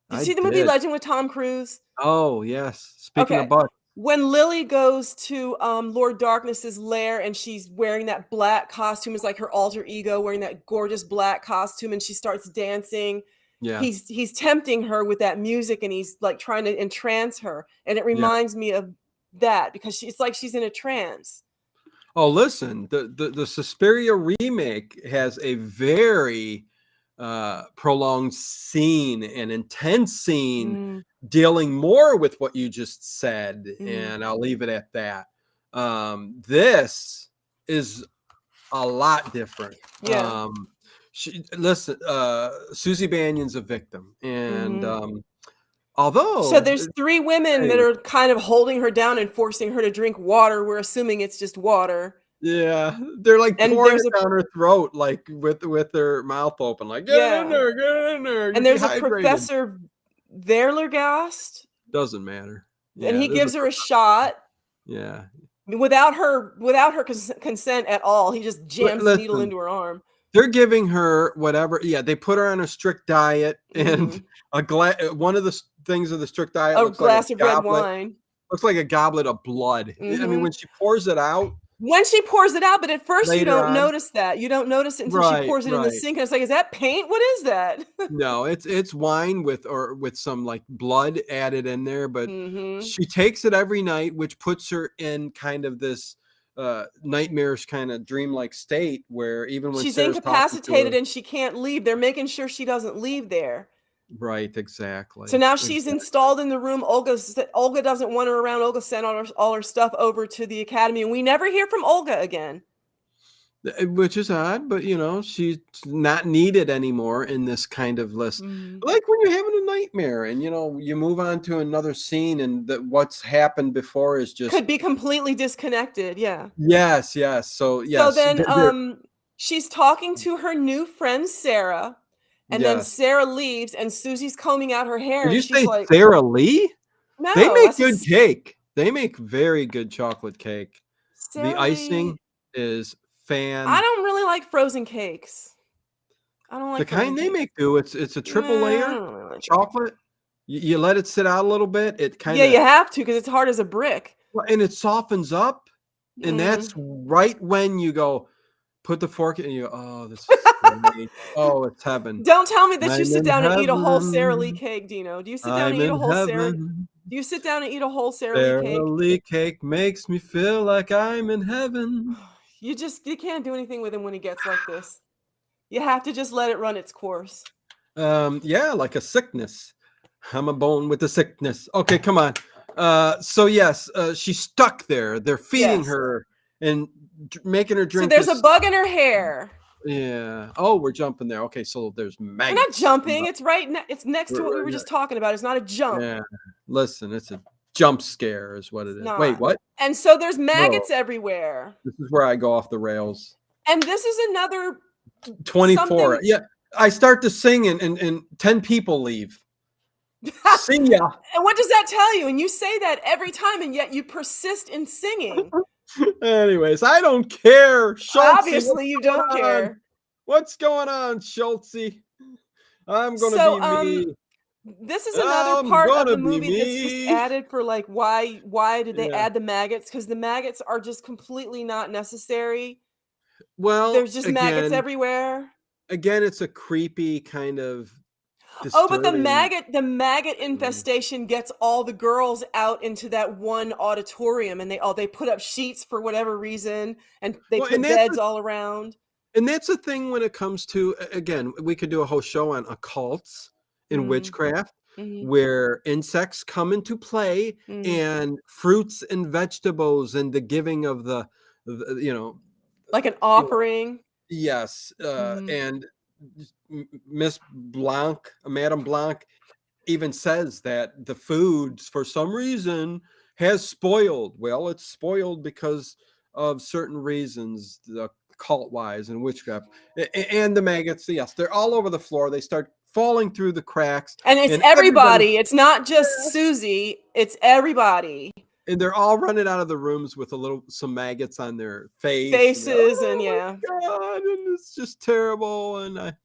Did you I see the movie did. Legend with Tom Cruise? Oh, yes. Speaking of Okay. butt. When Lily goes to, Lord Darkness's lair and she's wearing that black costume, is like her alter ego wearing that gorgeous black costume, and she starts dancing. Yeah, He's tempting her with that music, and he's, like, trying to entrance her, and it yeah. reminds me of that because it's like she's in a trance. Oh, listen, the Suspiria remake has a very, prolonged scene, an intense scene Mm, dealing more with what you just said, mhm. and I'll leave it at that. This is a lot different. Yeah. She listen, Susie Bannion's a victim, and, Mhm. So Although, there's 3 women that anyway, are kind of holding her down and forcing her to drink water. We're assuming it's just water. yeah, they're like And pouring there's it a down her throat, like with their mouth open, like yeah. get in there, you're And there's a dehydrated. Professor Verlergast, Doesn't matter. and Yeah, he there's a gives her a shot yeah. without her consent at all. He just jams the needle Listen, into her arm. they're giving her whatever. Yeah, they put her on a strict diet, and Mhm. one of the things of the strict diet A looks like a glass of red goblet. wine. Looks like a goblet of blood. I mean, Mhm. when she pours it out When she pours it out, but at first you later don't on, notice that. You don't notice it until she right, pours it in the right. sink, and it's like, "Is that paint? What is that?" No, it's wine with some like blood added in there, but Mhm. she takes it every night, which puts her in kind of this nightmarish kind of dreamlike state where even when She's Sarah's talking to her, incapacitated and she can't leave. They're making sure she doesn't leave there. right, So exactly, now she's exactly. installed in the room. Olga doesn't want her around. Olga sent all her stuff over to the academy, and we never hear from Olga again. Which is odd, but she's not needed anymore in this kind of list. Mhm. Like when you're having a nightmare and you move on to another scene and that what's happened before is just Could be completely disconnected, yeah. yes, yes. So So yes, then, they're she's talking to her new friend, Sarah, and then yes. Sarah leaves, and Susie's combing out her hair, Did and you she's say like, Sara Lee? They "No, I make said good cake. They make very good chocolate cake. The Sarah icing Lee." is I fan don't really like frozen cakes. I don't the like frozen kind they cakes. make do, it's a triple Nah, I layer don't really like it. chocolate. You let it sit out a little bit, it Yeah, you kinda have to because it's hard as a brick. well, and it softens up, and that's Mm. right when you go, put the fork in and you go, "Oh, this is great. Oh, it's heaven. Don't tell me that you I'm sit in down and eat a whole Sara Lee heaven. cake, Dino. Do you sit down I'm and eat a in whole Sara heaven. Do you sit down and eat a whole Sara Lee Sara cake? Lee cake makes me feel like I'm in heaven." You can't do anything with him when he gets like this. You have to just let it run its course. Yeah, like a sickness. I'm a bone with the sickness. Okay, come on. So yes, she's stuck there. They're feeding Yes. her and making her So drink there's a this. bug in her hair. Yeah. Oh, we're jumping there. Okay, so there's We're not maggots. jumping. It's next to what we were just talking about. It's not a jump. Yeah. Listen, it's a jump scare, is what it It's is. Wait, not. what? And so there's No, maggots everywhere. this is where I go off the rails. And this is another 24. something. Yeah, I start to sing and 10 people leave. See ya. And what does that tell you? And you say that every time, and yet you persist in singing. Anyways, I don't care. Schultze, Obviously, you what's going don't on? care. What's going on, Schultze? I'm gonna So, be me. this is another I'm part of gonna the be movie that's just me. added for like why did they Yeah. add the maggots? Because the maggots are just completely not necessary. Well, There's just maggots everywhere. again, it's a creepy kind of Oh, but disturbing. the maggot Mm. infestation gets all the girls out into that one auditorium, and they put up sheets for whatever reason, and they Well, and put that's beds all around. the thing when it comes to again, we could do a whole show on occults in Mm, witchcraft mhm, where insects come into play mhm. and fruits and vegetables and the giving of the Like an you know offering. yes, Mhm. and Miss Blanc, Madame Blanc even says that the foods for some reason has spoiled. Well, it's spoiled because of certain reasons, the cult wise and witchcraft and the maggots. Yes, they're all over the floor. They start falling through the cracks, And it's and everybody, everybody. It's not just Susie, it's everybody. and they're all running out of the rooms with some maggots on their face, and Faces and oh yeah. my god, and it's just terrible. And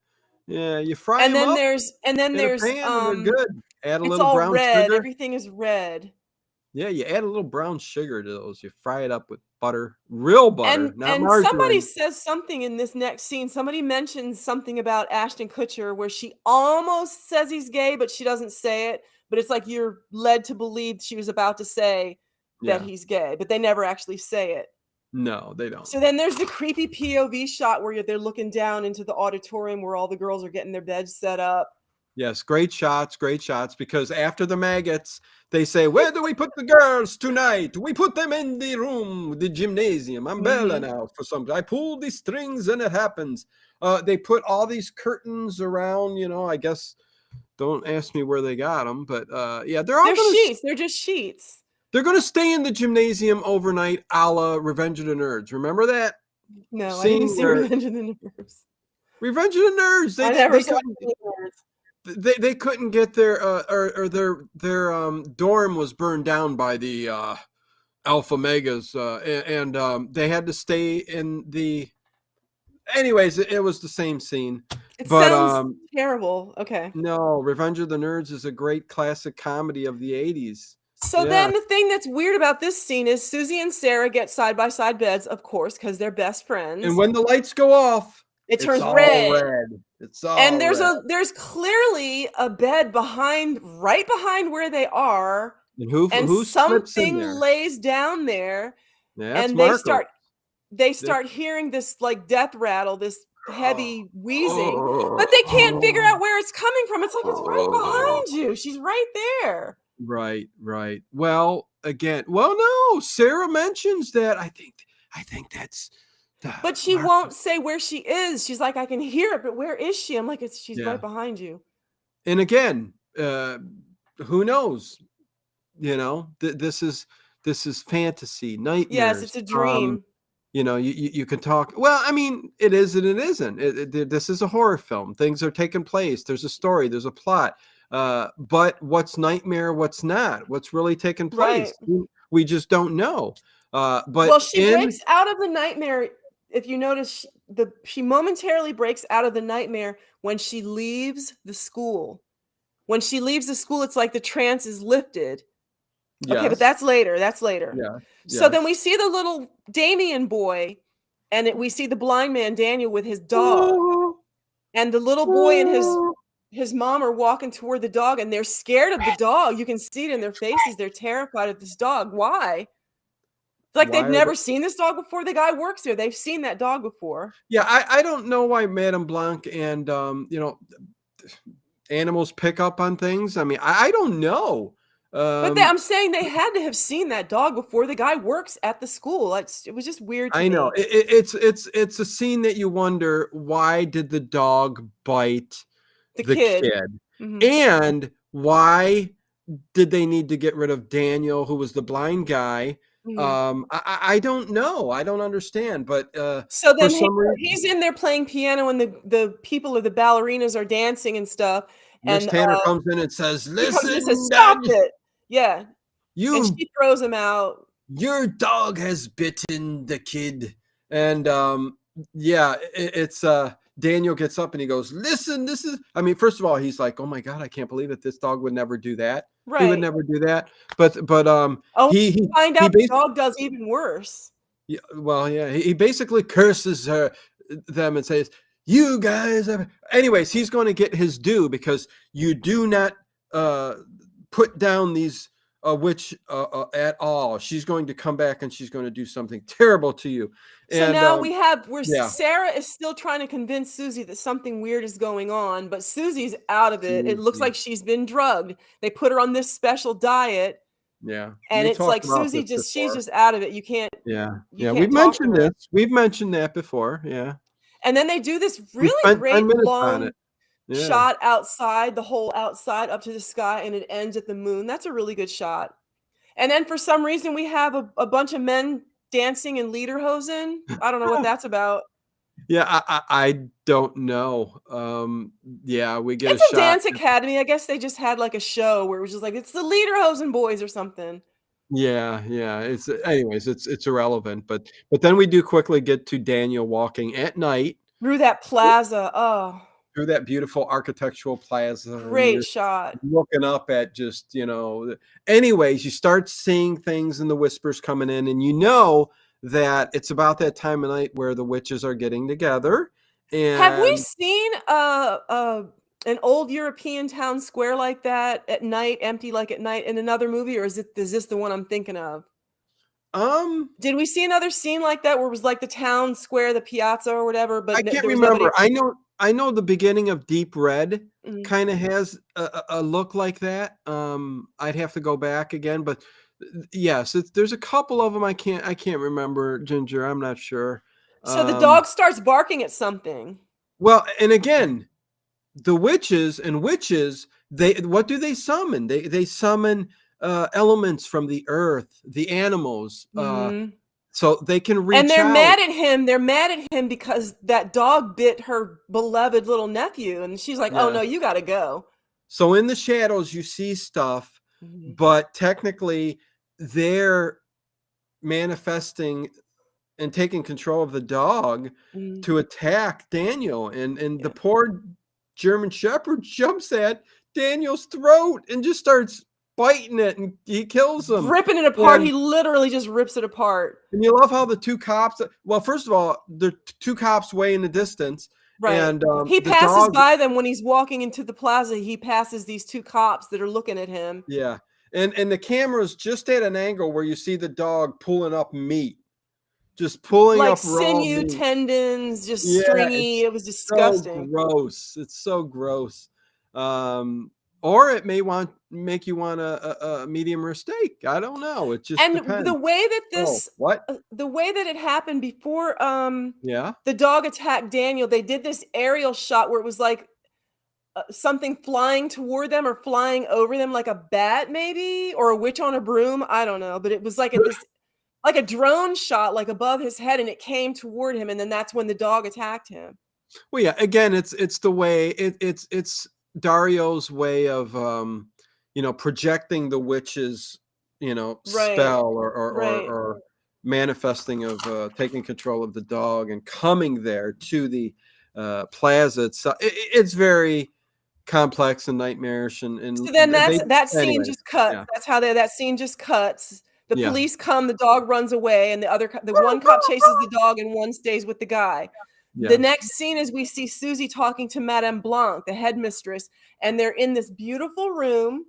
yeah, you fry them up And then in a there's pan, and they're good. Add a it's little all brown red. sugar. Everything is red. Yeah, you add a little brown sugar to those. You fry it up with butter, real butter, not And somebody margarine. says something in this next scene. Somebody mentions something about Ashton Kutcher where she almost says he's gay, but she doesn't say it. But it's like you're led to believe she was about to say that Yeah. he's gay, but they never actually say it. No, they don't. So then there's the creepy POV shot where they're looking down into the auditorium where all the girls are getting their beds set up. Yes, great shots, because after the maggots, they say, "Where do we put the girls tonight? We put them in the room, the gymnasium. I'm Bella Mhm. now for some. I pull the strings and it happens." They put all these curtains around, I guess Don't ask me where they got them, but yeah, they're all They're gonna sheets. They're just sheets. they're gonna stay in the gymnasium overnight, a la Revenge of the Nerds. Remember that No, I didn't scene see where Revenge of the Nerds. Revenge of the Nerds I never they saw couldn't any Nerds. they couldn't get their or their dorm was burned down by the Alpha Megas and they had to stay in the. Anyways, it was the same scene, It but sounds terrible. Okay. no, Revenge of the Nerds is a great classic comedy of the 80s. So Yeah. then the thing that's weird about this scene is Susie and Sarah get side by side beds, of course, because they're best friends. And when the lights go off, it turns all red. It's all And there's red. there's clearly a bed right behind where they are. And who something lays down there. Yeah, and they start hearing this like death rattle, this heavy wheezing, but they can't figure out where it's coming from. It's like it's right behind you. She's right there. Right. Well, no, Sarah mentions that. I think that's. But she won't say where she is. She's like, I can hear it, but where is she? I'm like, she's right behind you. And again, who knows? You know, this is fantasy, nightmares. Yes, it's a dream. You can talk. Well, I mean, it is and it isn't. This is a horror film. Things are taking place. There's a story. There's a plot. But what's nightmare? What's not? What's really taking place? Right. We just don't know. But she breaks out of the nightmare. If you notice, she momentarily breaks out of the nightmare when she leaves the school. When she leaves the school, it's like the trance is lifted. Yes. Okay, but that's later. Yeah. So then we see the little Damien boy, and we see the blind man Daniel with his dog, and the little boy and his mom are walking toward the dog, and they're scared of the dog. You can see it in their faces. They're terrified of this dog. Why? Like they've never seen this dog before. The guy works there. They've seen that dog before. Yeah, I don't know why Madame Blanc and animals pick up on things. I mean, I don't know. But I'm saying they had to have seen that dog before. The guy works at the school. It was just weird to me. I know. It's a scene that you wonder, why did the dog bite the kid? Mm-hmm. And why did they need to get rid of Daniel, who was the blind guy? Mm-hmm. I don't know. I don't understand. But so then he's in there playing piano, and the people of the ballerinas are dancing and stuff. Miss Tanner comes in and says, "Listen, stop it." Yeah. And she throws him out. Your dog has bitten the kid. And it's Daniel gets up and he goes, "Listen, this is," I mean, first of all, he's like, "Oh my God, I can't believe it. This dog would never do that." Right. He would never do that. But he find out the dog does even worse. Yeah, well, yeah. He basically curses them and says, "You guys have..." Anyways, he's going to get his due because you do not put down these witch at all. She's going to come back and she's going to do something terrible to you. So now we have Sarah is still trying to convince Susie that something weird is going on, but Susie's out of it. It looks like she's been drugged. They put her on this special diet. Yeah. And it's like Susie she's just out of it. You can't. Yeah. We've mentioned this. We've mentioned that before. Yeah. And then they do this really great long shot outside, the whole outside up to the sky, and it ends at the moon. That's a really good shot. And then for some reason we have a bunch of men dancing in lederhosen. I don't know what that's about. Yeah, I don't know. We get it's a dance academy. I guess they just had like a show where it was just like, it's the lederhosen boys or something. Yeah. It's irrelevant. But then we do quickly get to Daniel walking at night through that plaza. Through that beautiful architectural plaza. Great shot. Looking up at just, anyways, you start seeing things and the whispers coming in, and that it's about that time of night where the witches are getting together. And have we seen an old European town square like that at night, empty like at night, in another movie, or is this the one I'm thinking of? Did we see another scene like that where it was like the town square, the piazza or whatever? But I can't remember. I know the beginning of Deep Red kind of has a look like that. I'd have to go back again, but yes, there's a couple of them I can't remember, Ginger. I'm not sure. So the dog starts barking at something. Well, and again, the witches, what do they summon? They summon elements from the earth, the animals, so they can reach and they're out. mad at him. They're mad at him because that dog bit her beloved little nephew, and she's like, "Oh no, you got to go." So in the shadows, you see stuff, but technically, they're manifesting and taking control of the dog to attack Daniel, and the poor German Shepherd jumps at Daniel's throat and just starts biting it, and he kills him, ripping it apart. He literally just rips it apart. And you love how the two cops, well, first of all, the two cops way in the distance, right? And he passes by them when he's walking into the plaza. He passes these two cops that are looking at him. Yeah, and the camera's just at an angle where you see the dog pulling up meat. Just pulling like up sinew, raw tendons, just stringy. It was disgusting. So gross. It's so gross. Or it may make you want a medium rare steak. I don't know. It just depends. The way that this what the way that it happened before the dog attacked Daniel, they did this aerial shot where it was like something flying toward them or flying over them, like a bat maybe, or a witch on a broom. I don't know, but it was like this. Like a drone shot, like above his head, and it came toward him, and then that's when the dog attacked him. Well, yeah. Again, it's the way it's Dario's way of projecting the witch's spell or manifesting of taking control of the dog and coming there to the plaza itself. It's very complex and nightmarish, and so then that scene just cuts. Yeah. That's how that scene just cuts. The police come, the dog runs away, and the one cop chases the dog, and one stays with the guy. Yeah. The next scene is we see Susie talking to Madame Blanc, the headmistress, and they're in this beautiful room,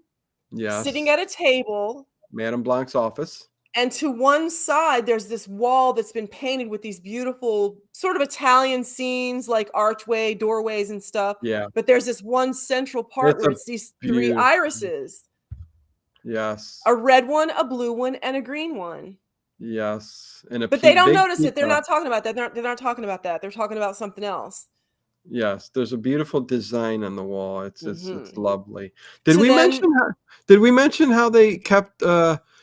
sitting at a table. Madame Blanc's office. And to one side, there's this wall that's been painted with these beautiful sort of Italian scenes, like archway, doorways, and stuff. Yeah. But there's this one central part where it's these three irises. Yes. A red one, a blue one, and a green one. Yes. But they don't notice it. They're not talking about that. They're not talking about that. They're talking about something else. Yes. There's a beautiful design on the wall. It's lovely. Did we mention how they kept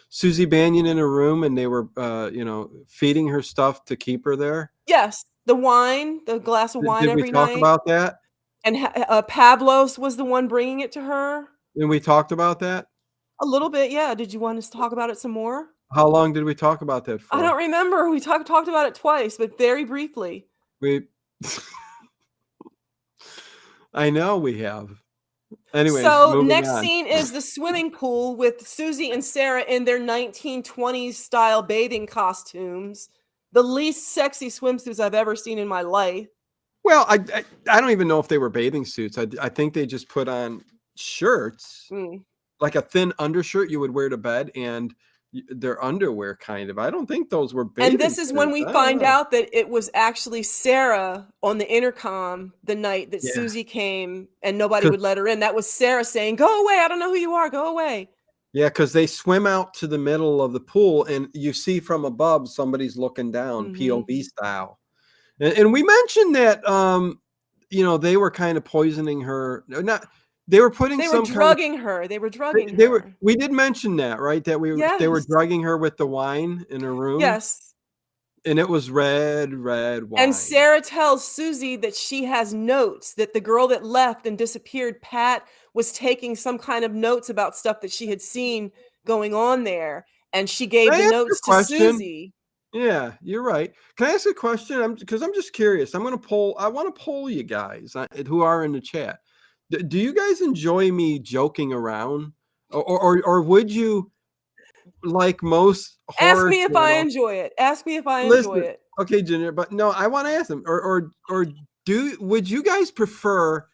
Susie Bannion in a room and they were feeding her stuff to keep her there? Yes. The glass of wine every night. Did we talk about that? And Pavlos was the one bringing it to her. And we talked about that? A little bit, yeah. Did you want us to talk about it some more? How long did we talk about that for? I don't remember. We talked about it twice, but very briefly. I know we have. Anyway, so next scene is the swimming pool with Susie and Sarah in their 1920s style bathing costumes. The least sexy swimsuits I've ever seen in my life. Well, I don't even know if they were bathing suits. I think they just put on shirts. Like a thin undershirt you would wear to bed and their underwear kind of. I don't think those were bathing. And this is when we find out that it was actually Sarah on the intercom the night that Susie came and nobody would let her in. That was Sarah saying, "Go away. I don't know who you are. Go away." Yeah, because they swim out to the middle of the pool and you see from above somebody's looking down, POV style. And we mentioned that they were kind of poisoning her. They were drugging her. They were drugging her. We did mention that, right? That they were drugging her with the wine in her room. Yes. And it was red wine. And Sarah tells Susie that she has notes, that the girl that left and disappeared, Pat, was taking some kind of notes about stuff that she had seen going on there. And she gave the notes to Susie. Yeah, you're right. Can I ask a question? Because I'm just curious. I want to poll you guys who are in the chat. Do you guys enjoy me joking around, or would you, like most horror? Ask me if I enjoy it. Ask me if I enjoy it. Okay, Junior, but no, I want to ask them. Would you guys prefer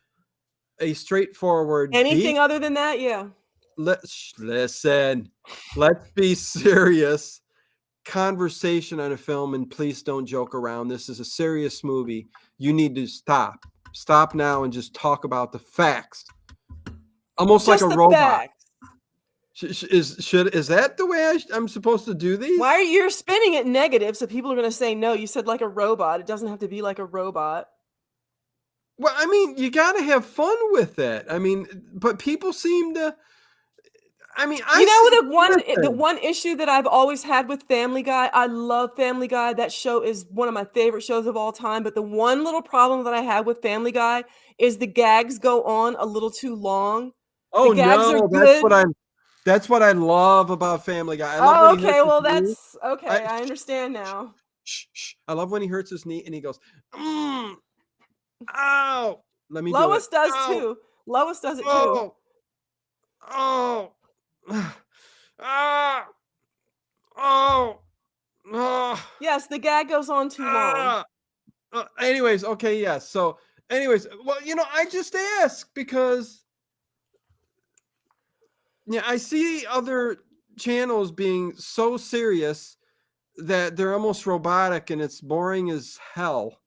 a straightforward anything other than that? Yeah. Listen. Let's be serious. Conversation on a film, and please don't joke around. This is a serious movie. You need to stop now and just talk about the facts. Almost just like a robot. Is that the way I'm supposed to do these? Why are you spinning it negative so people are going to say no? You said like a robot. It doesn't have to be like a robot. Well, I mean, you got to have fun with it. I mean, but people seem to. I mean, I You see. know, the Listen, one issue that I've always had with Family Guy, I love Family Guy. That show is one of my favorite shows of all time. But the one little problem that I have with Family Guy is the gags go on a little too long. The oh gags are no, good. that's what I love about Family Guy. I love when Oh, he hurts okay. his Well, knee. that's okay. I understand now. I love when he hurts his knee and he goes, ow. Let me do it. Lois does Ow. too. Lois does it too. Oh. Oh. Ah. Oh. Oh. Yes, the gag goes on too long. Ah. Anyways, okay, yes. So, anyways, well, I just ask because I see other channels being so serious that they're almost robotic and it's boring as hell.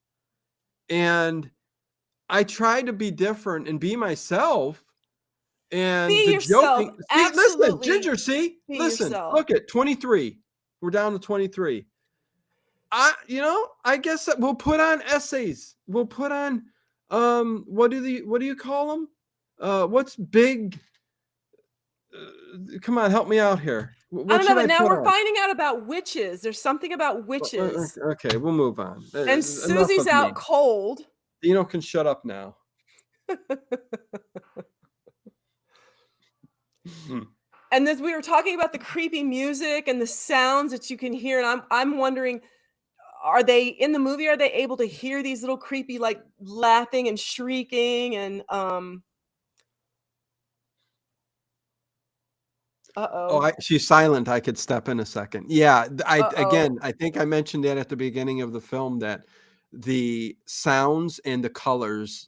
And I try to be different and be myself. And Be the yourself. joking, see, listen, Absolutely Ginger, see, be listen, yourself. look at 23. We're down to 23. I guess that we'll put on essays. We'll put on, what do you call them? What's big? Come on, help me out here. I What don't know, should but I now put we're on? finding out about witches. There's something about witches. Okay, we'll move on. And Enough Susie's of out me. cold. Dino can shut up now. And as we were talking about the creepy music and the sounds that you can hear, and I'm wondering, are they in the movie? Are they able to hear these little creepy like laughing and shrieking and Oh, uh-oh. she's silent. I could step in a second. Yeah, Uh-oh. I think I mentioned that at the beginning of the film that the sounds and the colors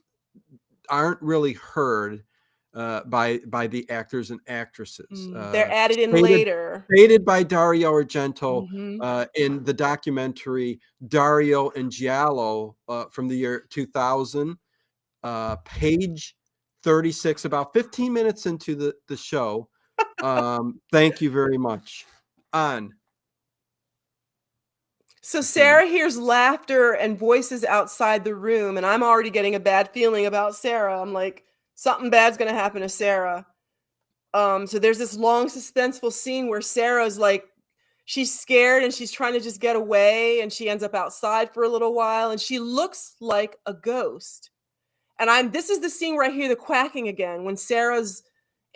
aren't really heard by the actors and actresses. They're added in Stated later. stated by Dario Argento Mhm. in the documentary Dario and Giallo from the year 2000, page 36, about 15 minutes into the show. Thank you very much. On. So Continue. Sarah hears laughter and voices outside the room, and I'm already getting a bad feeling about Sarah. I'm like, something bad's gonna happen to Sarah. So there's this long suspenseful scene where Sarah's like, she's scared and she's trying to just get away, and she ends up outside for a little while, and she looks like a ghost. And this is the scene where I hear the quacking again when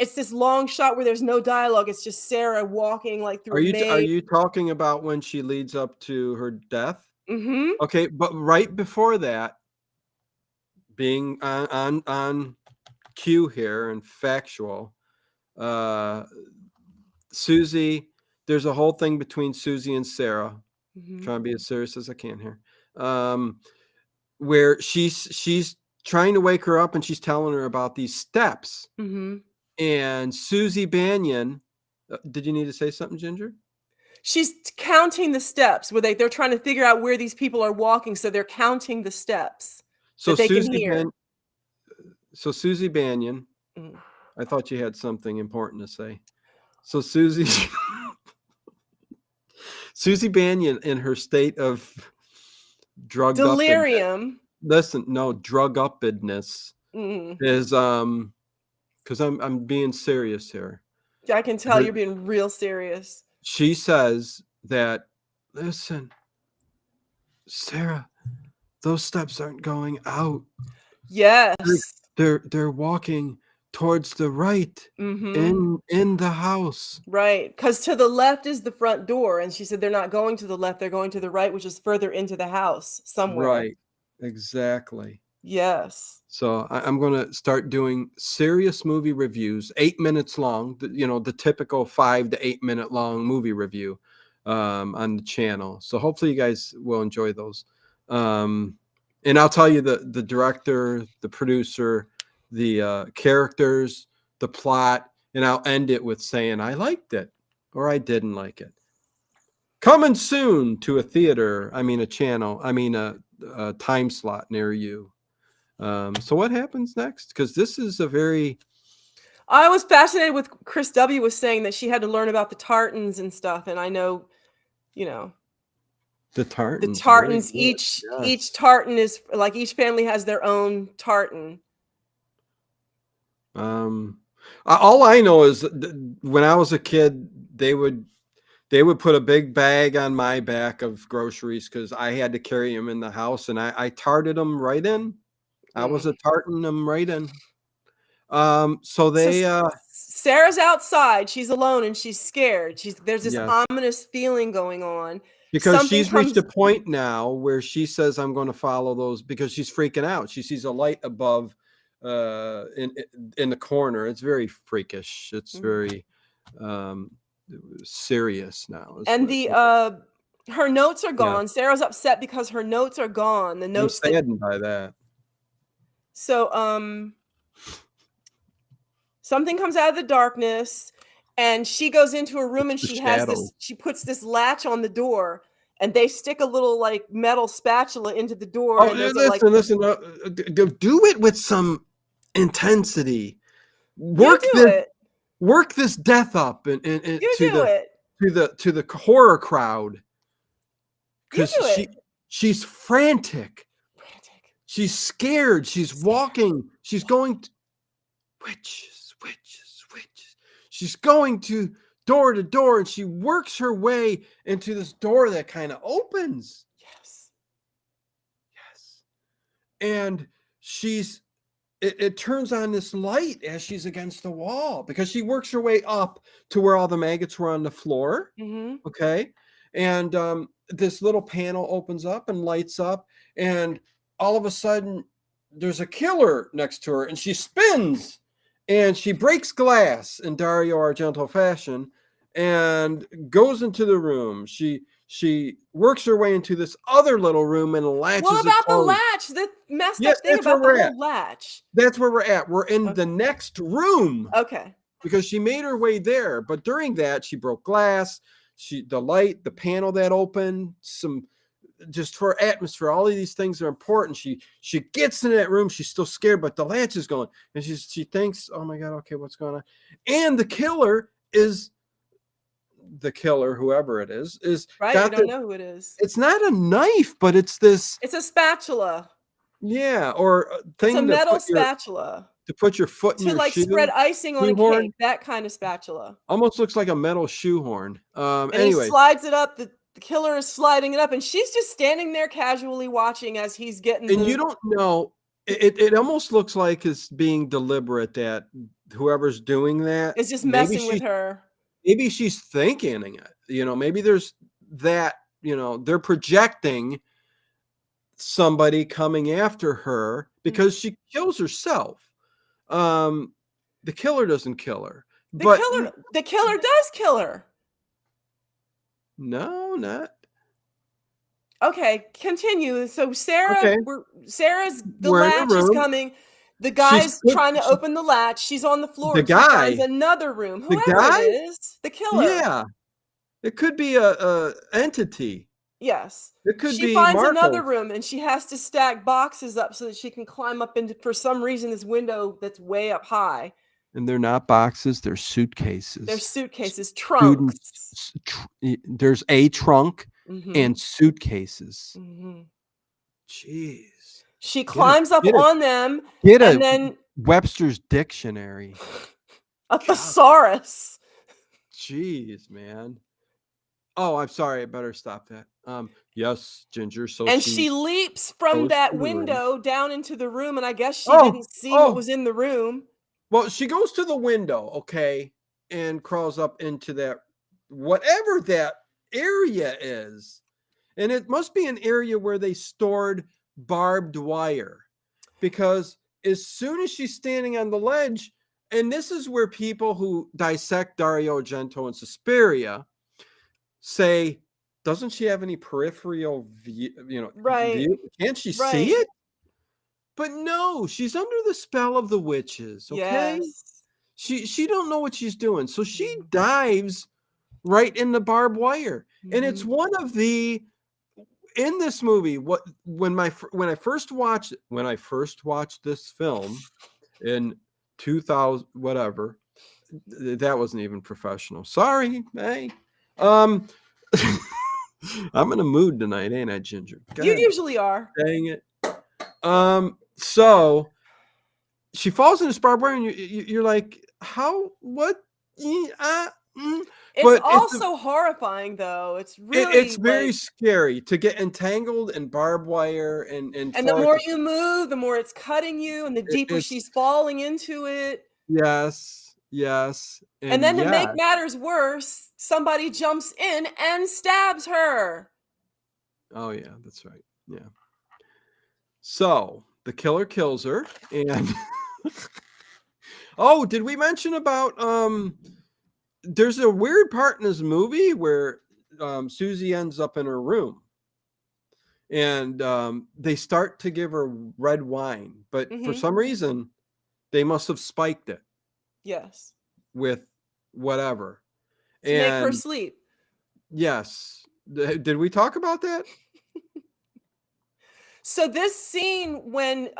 it's this long shot where there's no dialogue. It's just Sarah walking like through Are a are maze. you talking about when she leads up to her death? Mm-hmm. Okay, but right before that, being on cue here and factual, uh Susie, there's a whole thing between Susie and Sarah. Mm-hmm. Trying to be as serious as I can here. Where she's trying to wake her up and she's telling her about these steps. Mm-hmm. And Susie Banyan, did you need to say something, Ginger? She's counting the steps where they're trying to figure out where these people are walking, so they're counting the steps So that they can Susie hear. Susie Banyan, Mm. I thought you had something important to say. So Susie Susie Banyan in her state of drugged up Delirium. drug upness Mm. is because I'm being serious here. I can tell you're being real serious. She says that, listen, Sarah, those steps aren't going out. Yes. They're walking towards the right Mm-hmm. in the house. Right. Because to the left is the front door. And she said they're not going to the left, they're going to the right, which is further into the house somewhere. Right. Exactly. Yes. So I'm going to start doing serious movie reviews, 8 minutes long, the typical 5 to 8 minute long movie review on the channel. So hopefully you guys will enjoy those. And I'll tell you the director, the producer, the characters, the plot, and I'll end it with saying I liked it or I didn't like it. Coming soon to a theater, a channel, a time slot near you. So what happens next? Because this is a very... I was fascinated with Chris W. was saying that she had to learn about the tartans and stuff. And I know, The The tartans, very tartans, good. each tartan is like each family has their own tartan. All I know is when I was a kid, they would put a big bag on my back of groceries because I had to carry them in the house, and I tarted them right in. I was a tartan them right in. So they Sarah's outside. She's alone and she's scared. There's this yes. ominous feeling going on. Because she's reached a point now where she says, I'm going to follow those, because she's freaking out. She sees a light above in the corner. It's very freakish. It's very serious now. And her notes are gone. Yeah. Sarah's upset because her notes are gone. The notes I'm saddened by that. So something comes out of the darkness and she goes into a room and she puts this latch on the door, and they stick a little like metal spatula into the door. Oh, and listen, do it with some intensity. Work this death up and to the horror crowd. Because she's frantic. She's scared. She's walking. She's going to witches. She's going to door, and she works her way into this door that kind of opens. Yes. And it turns on this light as she's against the wall, because she works her way up to where all the maggots were on the floor. Okay. And this little panel opens up and lights up, and all of a sudden there's a killer next to her, and she spins and she breaks glass in Dario Argento fashion and goes into the room. She works her way into this other little room and latches. What about the latch? The messed up thing about the whole latch. That's where we're at. We're in the next room. Okay. Because she made her way there, but during that she broke glass. The light, the panel that opened, just for atmosphere, all of these things are important. She gets in that room. She's still scared, but the latch is going, and she thinks, oh my God, okay, what's going on? And the killer, whoever it is right. We don't know who it is. It's not a knife, but it's a spatula. Yeah, or thing. It's a metal spatula to put your foot in your shoe. To spread icing on a cake. That kind of spatula. Almost looks like a metal shoehorn. And anyway, he slides it up. The killer is sliding it up, and she's just standing there casually watching as he's getting. And you don't know. It almost looks like it's being deliberate that whoever's doing that is just messing with her. Maybe she's thinking it. Maybe there's that. They're projecting somebody coming after her because she kills herself. The killer doesn't kill her. The killer does kill her. No, not. Okay, continue. So Sarah's the latch is coming. The guy's trying to open the latch. She's on the floor. The guy finds another room. Whoever it is, the killer. Yeah, it could be a entity. Yes, it could be. She finds another room, and she has to stack boxes up so that she can climb up into, for some reason, this window that's way up high. And they're not boxes; they're suitcases. They're suitcases, trunks. There's a trunk and suitcases. Jeez. She climbs up on them. And then Webster's dictionary. A thesaurus. Jeez, man. Oh, I'm sorry. I better stop that. Yes, Ginger. So she leaps from that window down into the room, and I guess she didn't see what was in the room. Well, she goes to the window, okay, and crawls up into that, whatever that area is. And it must be an area where they stored barbed wire, because as soon as she's standing on the ledge, and this is where people who dissect Dario Argento and Suspiria say, doesn't she have any peripheral view? View? Can't she see it? But no, she's under the spell of the witches. Okay, yes. She don't know what she's doing, so she dives right in the barbed wire, and it's one of the. In this movie, when I first watched this film in 2000, whatever, that wasn't even professional. Sorry, hey. I'm in a mood tonight, ain't I, Ginger? God, you usually are. Dang it. So she falls into this barbed wire, and you're like, how? What? It's also horrifying, though. It's really it's very scary to get entangled in barbed wire and the more you move, the more it's cutting you, and the deeper she's falling into it. Yes, yes. And then to make matters worse, somebody jumps in and stabs her. Oh yeah, that's right. Yeah. So the killer kills her, and oh, did we mention about there's a weird part in this movie where Susie ends up in her room, and they start to give her red wine, but for some reason they must have spiked it. Yes. With whatever. To make her sleep. Yes. Did we talk about that? So this scene when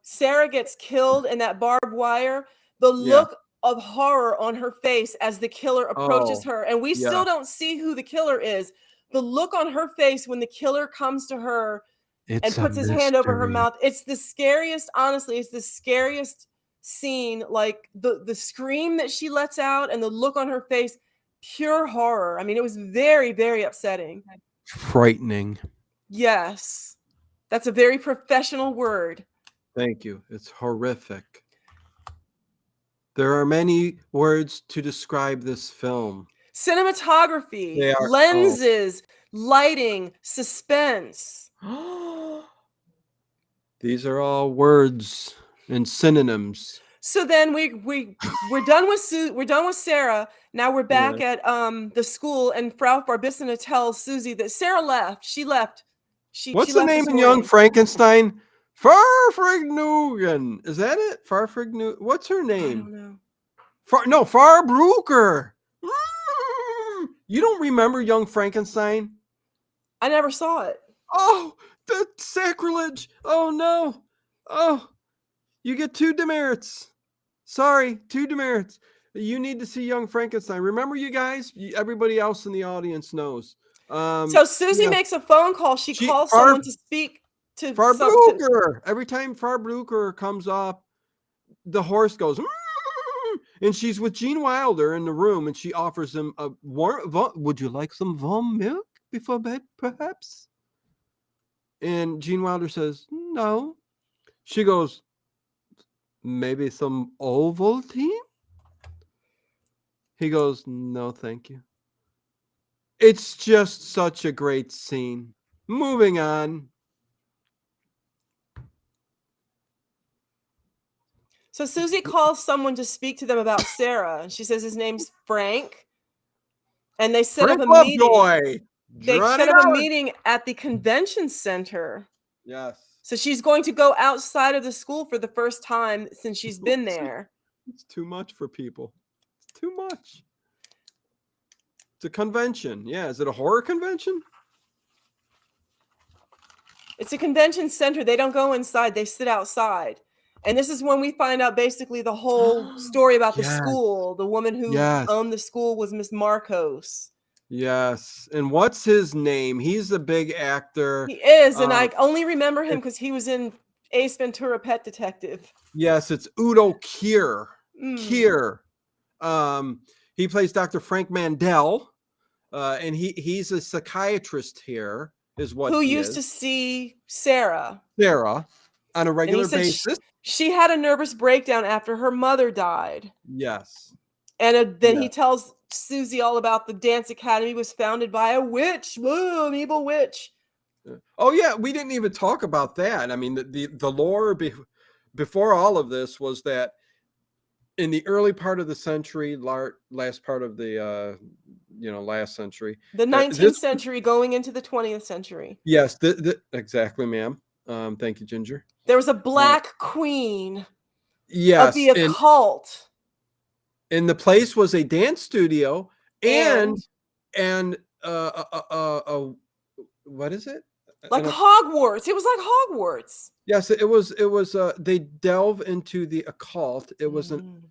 Sarah gets killed in that barbed wire, the look of horror on her face as the killer approaches her, and we still don't see who the killer is. The look on her face when the killer comes to her and puts his hand over her mouth. It's the scariest, honestly, it's the scariest scene. Like the scream that she lets out and the look on her face, pure horror. I mean, it was very, very upsetting. Frightening. Yes. That's a very professional word. Thank you. It's horrific. There are many words to describe this film. Cinematography, lenses, lighting, suspense. These are all words and synonyms. So then we're done with Sarah. Now we're back at the school, and Frau Barbissina tells Susie that Sarah left. She left. What's the name in Young Frankenstein? Farfignugan. Is that it? Farfignugan. What's her name? I don't know. Farbrucker. You don't remember Young Frankenstein? I never saw it. Oh, the sacrilege. Oh no. Oh, you get 2 demerits. Sorry, 2 demerits. You need to see Young Frankenstein. Remember, you guys? Everybody else in the audience knows. So Susie makes a phone call. She calls someone to speak to Farbrucker. Every time Farbrucker comes up, the horse goes, and she's with Gene Wilder in the room, and she offers him a warm. Would you like some warm milk before bed, perhaps? And Gene Wilder says, no. She goes, maybe some Ovaltine? He goes, no, thank you. It's just such a great scene. Moving on. So Susie calls someone to speak to them about Sarah, and she says his name's Frank. And they set up a meeting. They set up a meeting at the convention center. Yes. So she's going to go outside of the school for the first time since she's been there. It's too much for people. It's too much. It's a convention. Yeah. Is it a horror convention? It's a convention center. They don't go inside. They sit outside. And this is when we find out basically the whole story about the school. The woman who owned the school was Miss Marcos. Yes. And what's his name? He's a big actor. He is. And I only remember him because he was in Ace Ventura Pet Detective. Yes, it's Udo Kier. Kier. He plays Dr. Frank Mandel. And he's a psychiatrist here, is what who used to see Sarah. On a regular basis. She had a nervous breakdown after her mother died. Yes. And then he tells Susie all about the dance academy was founded by a witch. Whoa, an evil witch. Oh yeah, we didn't even talk about that. I mean, the lore before all of this was that in the early part of the century, last part of the last century, the 19th century going into the 20th century. Yes, exactly, ma'am. Thank you, Ginger. There was a black queen. Yes, of the occult. And the place was a dance studio and what is it? Like Hogwarts. It was like Hogwarts. Yes, it was. They delve into the occult. It wasn't.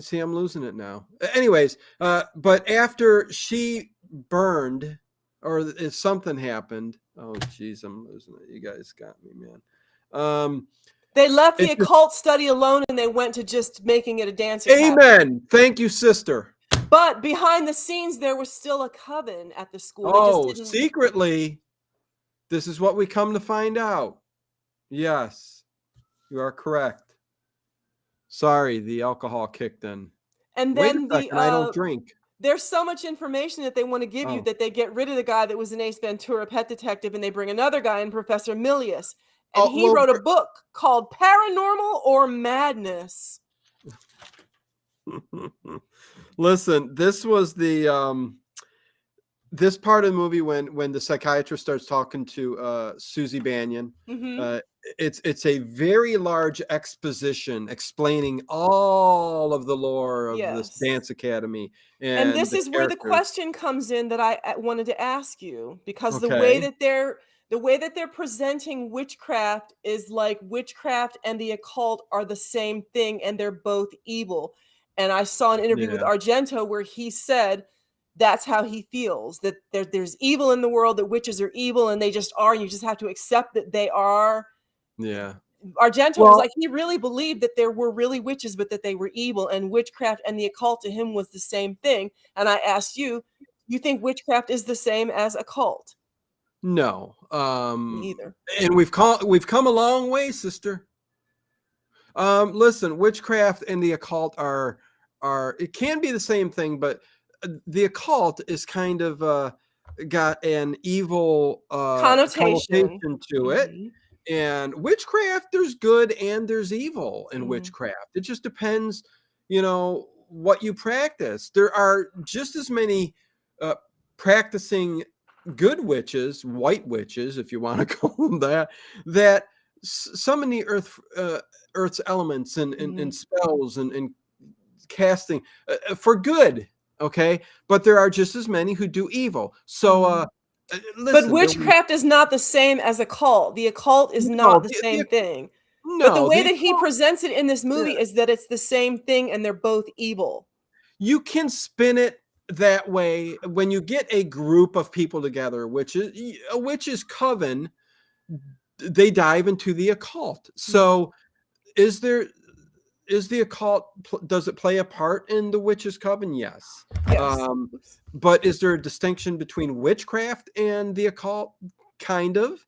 See, I'm losing it now. Anyways, but after she burned, or if something happened. Oh, geez, I'm losing it. You guys got me, man. They left the occult study alone and they went to just making it a dance academy. Amen. Thank you, sister. But behind the scenes, there was still a coven at the school. Oh, secretly, this is what we come to find out. Yes, you are correct. Sorry, the alcohol kicked in. And then I don't drink. There's so much information that they want to give you that they get rid of the guy that was an Ace Ventura pet detective and they bring another guy in, Professor Milius. And he wrote a book called Paranormal or Madness. Listen, this was the this part of the movie when the psychiatrist starts talking to Susie Bannion. It's a very large exposition explaining all of the lore of this dance academy. And this is where the question comes in that I wanted to ask you, because the way that they're presenting witchcraft is like witchcraft and the occult are the same thing and they're both evil. And I saw an interview with Argento where he said that's how he feels, that there's evil in the world, that witches are evil and they just are, and you just have to accept that they are. Yeah. Argento was like, he really believed that there were really witches, but that they were evil, and witchcraft and the occult to him was the same thing. And I asked you, you think witchcraft is the same as occult? No. Me either. And we've come a long way, sister. Listen, witchcraft and the occult are it can be the same thing, but the occult is kind of got an evil connotation to it. And witchcraft, there's good and there's evil in witchcraft. It just depends, what you practice. There are just as many practicing good witches, white witches, if you want to call them that summon the earth's elements and spells and casting for good. Okay, but there are just as many who do evil. So listen, but witchcraft is not the same as occult. The occult is not the same thing. No, but the way that he presents it in this movie is that it's the same thing and they're both evil. You can spin it that way when you get a group of people together, which is coven. They dive into the occult. So is the occult, does it play a part in the witches coven? Yes. But is there a distinction between witchcraft and the occult? Kind of.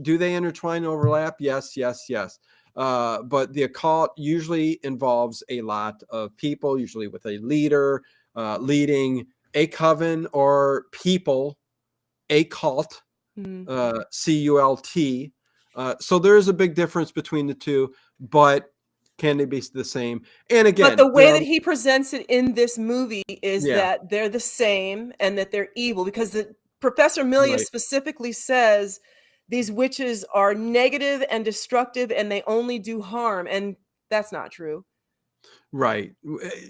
Do they intertwine and overlap? Yes. But the occult usually involves a lot of people, usually with a leader leading a coven or people, a cult, C-U-L-T. So there is a big difference between the two, but can they be the same? And again, but the way that he presents it in this movie is that they're the same and that they're evil, because the Professor Milius specifically says these witches are negative and destructive and they only do harm, and that's not true. Right.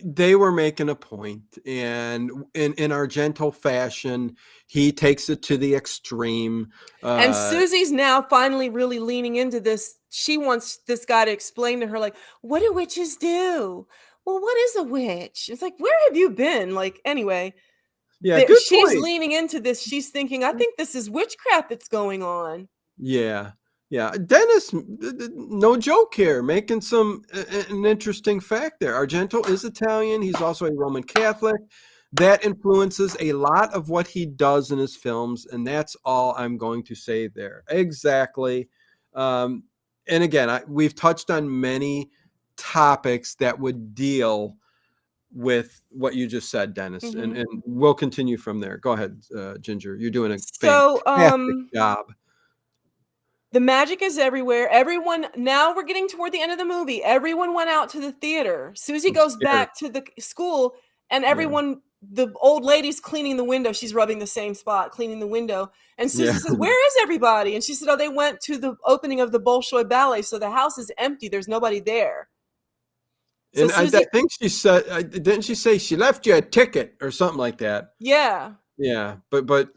They were making a point, and in Argento fashion, he takes it to the extreme. And Susie's now finally really leaning into this. She wants this guy to explain to her, like, what do witches do? Well, what is a witch? It's like, where have you been? Like, anyway, she's leaning into this. She's thinking, I think this is witchcraft that's going on. Yeah. Dennis, no joke here, making an interesting fact there. Argento is Italian. He's also a Roman Catholic. That influences a lot of what he does in his films, and that's all I'm going to say there. Exactly. And again, we've touched on many topics that would deal with what you just said, Dennis, and we'll continue from there. Go ahead, Ginger. You're doing a fantastic job. The magic is everywhere. Everyone, now we're getting toward the end of the movie. Everyone went out to the theater. Susie goes back to the school, and everyone, the old lady's cleaning the window. She's rubbing the same spot, cleaning the window. And Susie says, where is everybody? And she said, oh, they went to the opening of the Bolshoi Ballet. So the house is empty. There's nobody there. So and Susie, I think she said, didn't she say she left you a ticket or something like that? Yeah. Yeah. But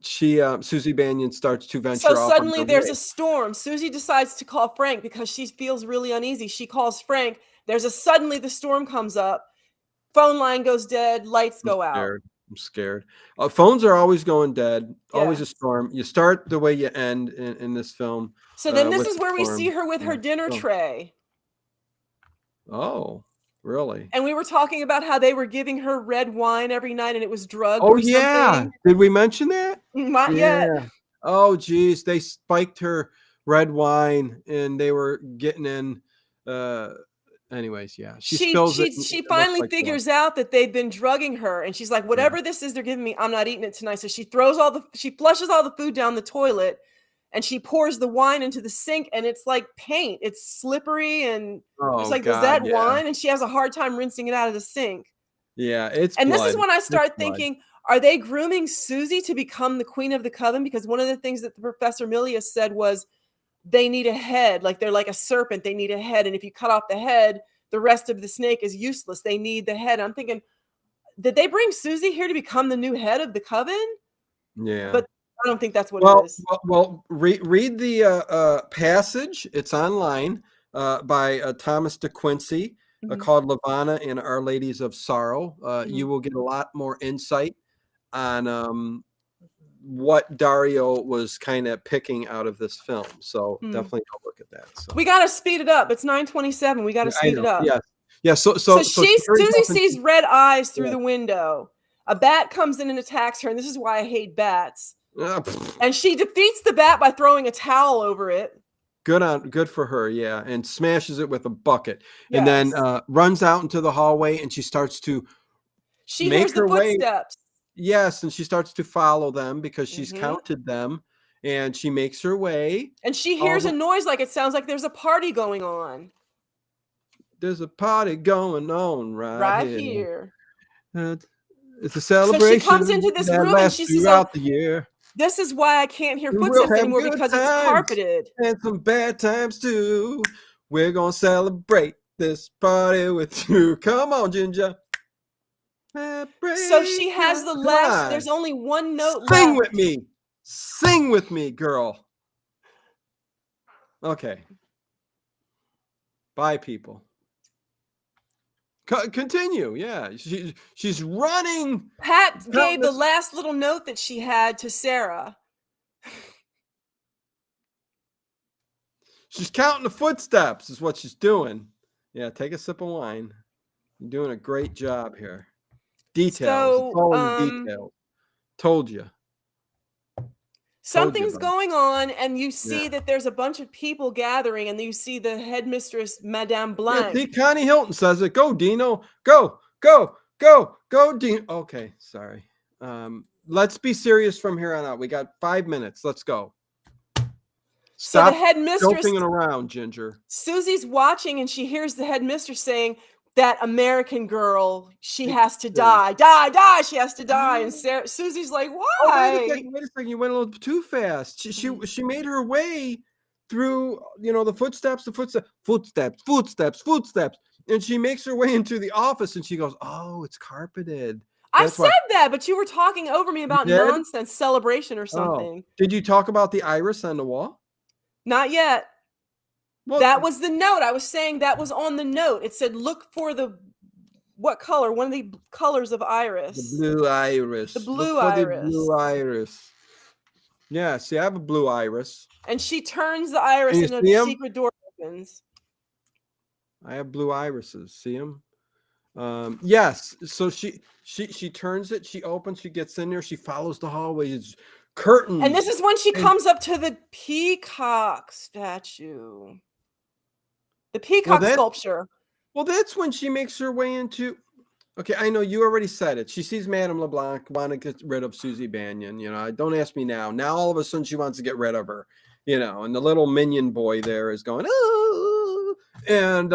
Susie Bannion starts to venture off. So suddenly there's a storm. Susie decides to call Frank because she feels really uneasy. She calls Frank. Suddenly the storm comes up. Phone line goes dead. Lights go out. I'm scared. Phones are always going dead. Always Yeah. a storm. You start the way you end in this film. So then this with is the where we storm. see her with Yeah. her dinner tray. Oh, really? And we were talking about how they were giving her red wine every night and it was drugged Oh, or yeah. something. Did we mention that? Not yet. Yeah. Oh, geez. They spiked her red wine and they were getting in. Anyways, yeah. She spills it. She It looks finally like blood. figures out that they've been drugging her, and she's like, whatever this is they're giving me, I'm not eating it tonight. So she flushes all the food down the toilet, and she pours the wine into the sink, and it's like paint. It's slippery, and it's like, was that wine? And she has a hard time rinsing it out of the sink. Yeah, it's And blood. this is when I start It's blood. thinking, are they grooming Susie to become the queen of the coven? Because one of the things that Professor Milius said was they need a head, like they're like a serpent. They need a head. And if you cut off the head, the rest of the snake is useless. They need the head. I'm thinking, did they bring Susie here to become the new head of the coven? Yeah. But I don't think that's what it is. Well, read the passage. It's online by Thomas de Quincey called Lavana and Our Ladies of Sorrow. You will get a lot more insight on what Dario was kind of picking out of this film. So definitely go look at that. So we got to speed it up. It's 9:27. We got to speed it up. Yes. Yeah. So Susie sees red eyes through the window. A bat comes in and attacks her. And this is why I hate bats. And she defeats the bat by throwing a towel over it. Good for her. Yeah. And smashes it with a bucket and then runs out into the hallway and she starts to hears the footsteps. Yes, and she starts to follow them because she's counted them, and she makes her way. And she hears a noise like it sounds like there's a party going on. There's a party going on right here. It's a celebration. So she comes into this room and she sees throughout the year. This is why I can't hear footsteps anymore because it's carpeted. And some bad times too. We're gonna celebrate this party with you. Come on, Ginger. So she has the last. There's only one note left. Sing with me. Sing with me, girl. Okay. Bye, people. Continue. Yeah. She's running. Pat gave the last little note that she had to Sarah. She's counting the footsteps is what she's doing. Yeah. Take a sip of wine. You're doing a great job here. Details. So, it's all in the details. Told you. Something's going on, and you see that there's a bunch of people gathering, and you see the headmistress, Madame Blanc. Yeah, Connie Hilton says it. Go, Dino. Go, go, go, go, Dino. Okay, sorry. Let's be serious from here on out. We got 5 minutes. Let's go. Stop so the headmistress joking around, Ginger. Susie's watching, and she hears the headmistress saying, that American girl, she has to die. She has to die. And Susie's like, why? Oh, wait a second. You went a little too fast. She made her way through, the footsteps. And she makes her way into the office and she goes, oh, it's carpeted. I said that, but you were talking over me about nonsense celebration or something. Oh. Did you talk about the iris on the wall? Not yet. Well, that was the note. I was saying that was on the note. It said, look for what color? One of the colors of iris. The blue iris. The blue iris. The blue iris. Yeah, see, I have a blue iris. And she turns the iris and a secret door opens. I have blue irises. See them? Yes. So she turns it. She opens. She gets in there. She follows the hallway. It's curtains. And this is when she comes up to the peacock statue. The peacock sculpture. Well, that's when she makes her way into. Okay, I know you already said it. She sees Madame LeBlanc want to get rid of Susie Bannion. Don't ask me now. Now all of a sudden she wants to get rid of her. And the little minion boy there is going, oh, and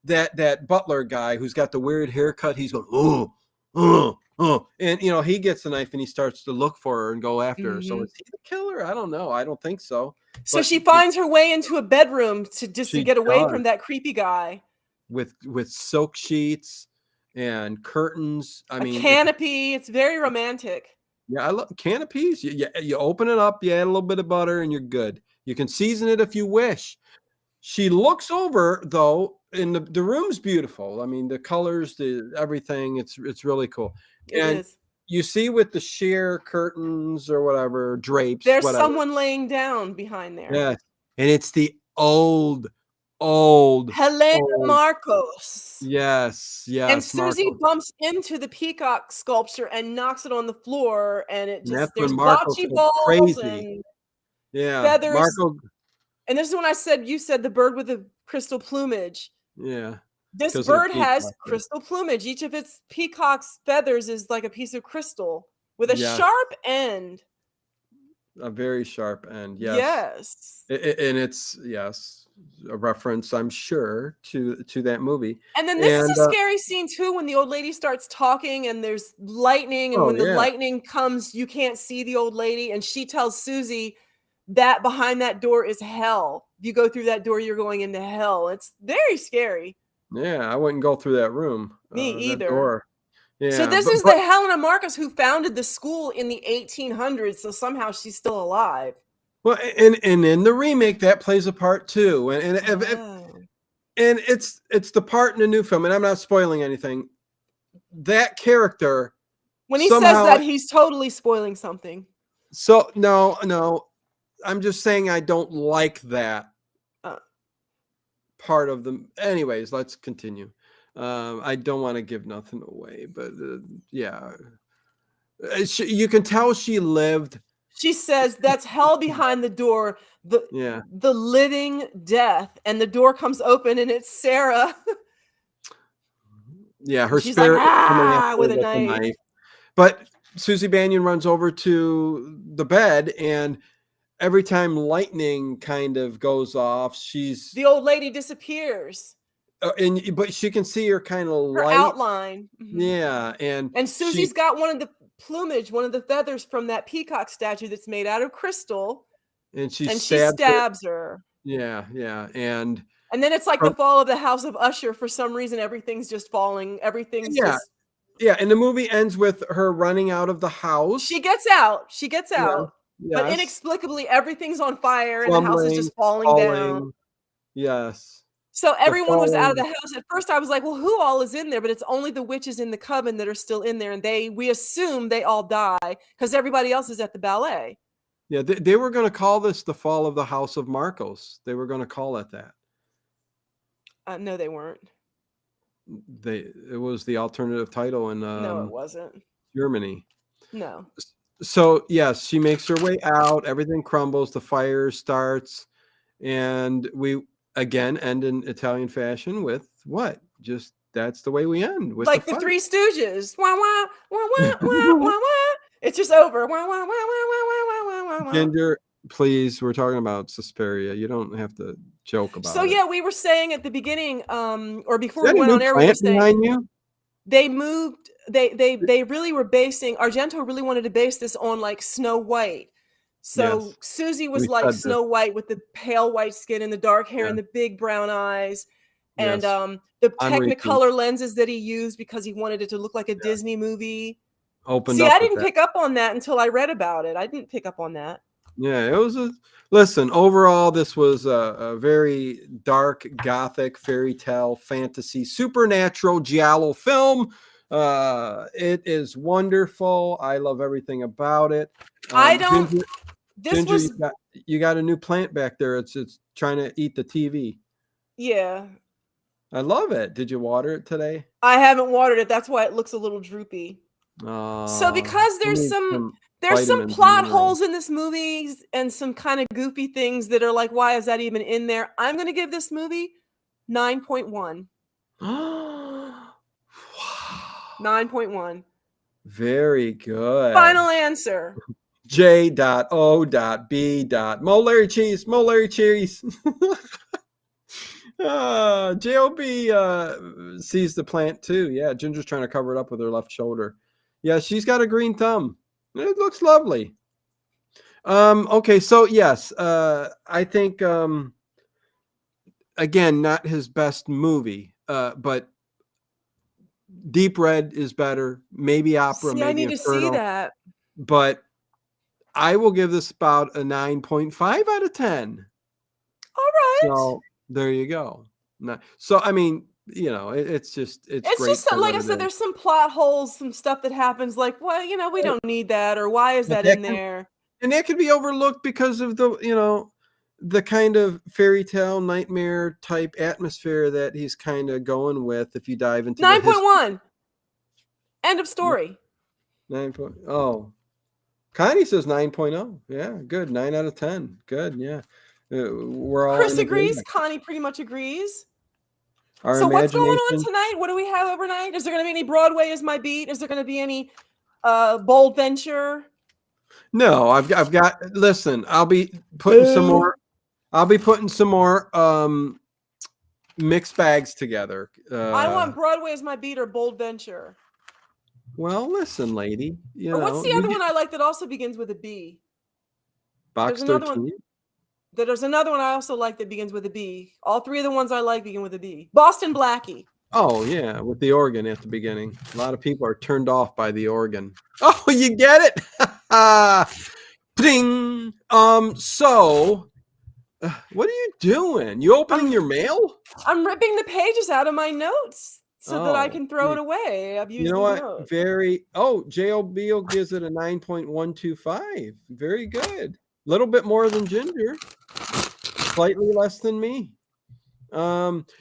that butler guy who's got the weird haircut, he's going, oh, and he gets the knife and he starts to look for her and go after her. So is he the killer? I don't know. I don't think so. So she finds her way into a bedroom to get away from that creepy guy. With silk sheets and curtains. I mean, canopy. It's very romantic. Yeah, I love canopies. You open it up, you add a little bit of butter, and you're good. You can season it if you wish. She looks over though, and the room's beautiful. I mean, the colors, everything. It's really cool. It is. you see with the sheer curtains or whatever, drapes, There's whatever. someone laying down behind there. Yeah. And it's the old. Helena Marcos. Yes, And yes, Susie Marco. bumps into the peacock sculpture and knocks it on the floor, and it And just that's there's when Marco bocce goes balls crazy. and Yeah, feathers. Marco. And this is when you said the bird with the crystal plumage. Yeah. This 'Cause of the bird has peacock, yeah. crystal plumage. Each of its peacock's feathers is like a piece of crystal with a Yes. sharp end. A very sharp end, yes. Yes. And it's a reference, I'm sure, to that movie. And then this is a scary scene too when the old lady starts talking and there's lightning, and when the lightning comes, you can't see the old lady, and she tells Susie that behind that door is hell. If you go through that door, you're going into hell. It's very scary. Yeah, I wouldn't go through that room. Me That either. door. Yeah, So this is the Helena Marcos who founded the school in the 1800s. So somehow she's still alive. Well, and in the remake that plays a part too, and it's the part in the new film, and I'm not spoiling anything. That character, when he says that, he's totally spoiling something. So no, I'm just saying I don't like that part of them. Anyways, let's continue. I don't want to give nothing away, but yeah, you can tell she lived. She says that's hell behind the door. The living death, and the door comes open, and it's Sarah. Yeah, her She's spirit like, with a knife. But Susie Bannion runs over to the bed, and every time lightning kind of goes off, the old lady disappears. But she can see her kind of her outline. Mm-hmm. Yeah, and Susie's got one of the plumage, one of the feathers from that peacock statue that's made out of crystal, and she stabs her. Yeah, and then it's like the fall of the House of Usher. For some reason, everything's just falling. Everything's just. Yeah, and the movie ends with her running out of the house. She gets out. Yeah. But inexplicably, everything's on fire and the house is just falling down. Yes. So everyone was out of the house. At first, I was like, well, who all is in there? But it's only the witches in the coven that are still in there. And we assume they all die because everybody else is at the ballet. Yeah, they were going to call this the fall of the House of Marcos. They were going to call it that. No, they weren't. It was the alternative title in no, it wasn't. Germany. No. So yes, she makes her way out. Everything crumbles. The fire starts, and we again end in Italian fashion with what? Just that's the way we end with like the Three Stooges. Wah, wah, wah, wah, wah, wah, wah. It's just over. Wah, wah, wah, wah, wah, wah, wah, wah. Ginger, please, we're talking about Suspiria. You don't have to joke about it. So yeah, we were saying at the beginning, or before we went on air, we were saying behind you? They moved. They really were basing. Argento really wanted to base this on like Snow White. So Susie was like Snow White with the pale white skin and the dark hair and the big brown eyes, and the Technicolor lenses that he used because he wanted it to look like a Disney movie. I didn't pick up on that until I read about it. I didn't pick up on that. Yeah, it was listen, overall, this was a very dark, gothic, fairy tale, fantasy, supernatural Giallo film. It is wonderful. I love everything about it. Ginger, you got a new plant back there. It's trying to eat the TV. Yeah. I love it. Did you water it today? I haven't watered it. That's why it looks a little droopy. So because there's some plot holes in this movie and some kind of goofy things that are like, why is that even in there? I'm going to give this movie 9.1. 9.1. Very good. Final answer. J.O.B. Larry Cheese. J.O.B. sees the plant too. Yeah, Ginger's trying to cover it up with her left shoulder. Yeah, she's got a green thumb. It looks lovely. Okay, so yes, I think again, not his best movie, but Deep Red is better. Maybe Opera. Maybe I need Inferno, to see that. But I will give this about a 9.5 out of 10. All right. So there you go. So I mean, it's It's great just for like what I it said, is. there's some plot holes, some stuff that happens like, well, we don't need that, or why is But that in there? and that can be overlooked because of the kind of fairy tale nightmare type atmosphere that he's kind of going with. If you dive into the history, 9.1. End of story. 9.0. Connie says 9.0. Yeah, good. 9 out of 10. Good. Yeah. We're all Chris in agrees. agreement. Connie pretty much agrees. Our So what's going on imagination. tonight? What do we have overnight? Is there going to be any Broadway is my beat? Is there going to be any bold venture? No, I've got listen, I'll be putting some more mixed bags together. I want Broadway is my beat or bold venture. Well, listen, lady, Or what's the other one I like that also begins with a B? Box There's another 13. one. There's another one I also like that begins with a B. All three of the ones I like begin with a B. Boston Blackie. Oh yeah, with the organ at the beginning. A lot of people are turned off by the organ. Oh, you get it? Ding. So, what are you doing? You opening your mail? I'm ripping the pages out of my notes so that I can throw it away. I've used you know these what? notes. JLB gives it a 9.125. Very good. A little bit more than Ginger. Slightly less than me.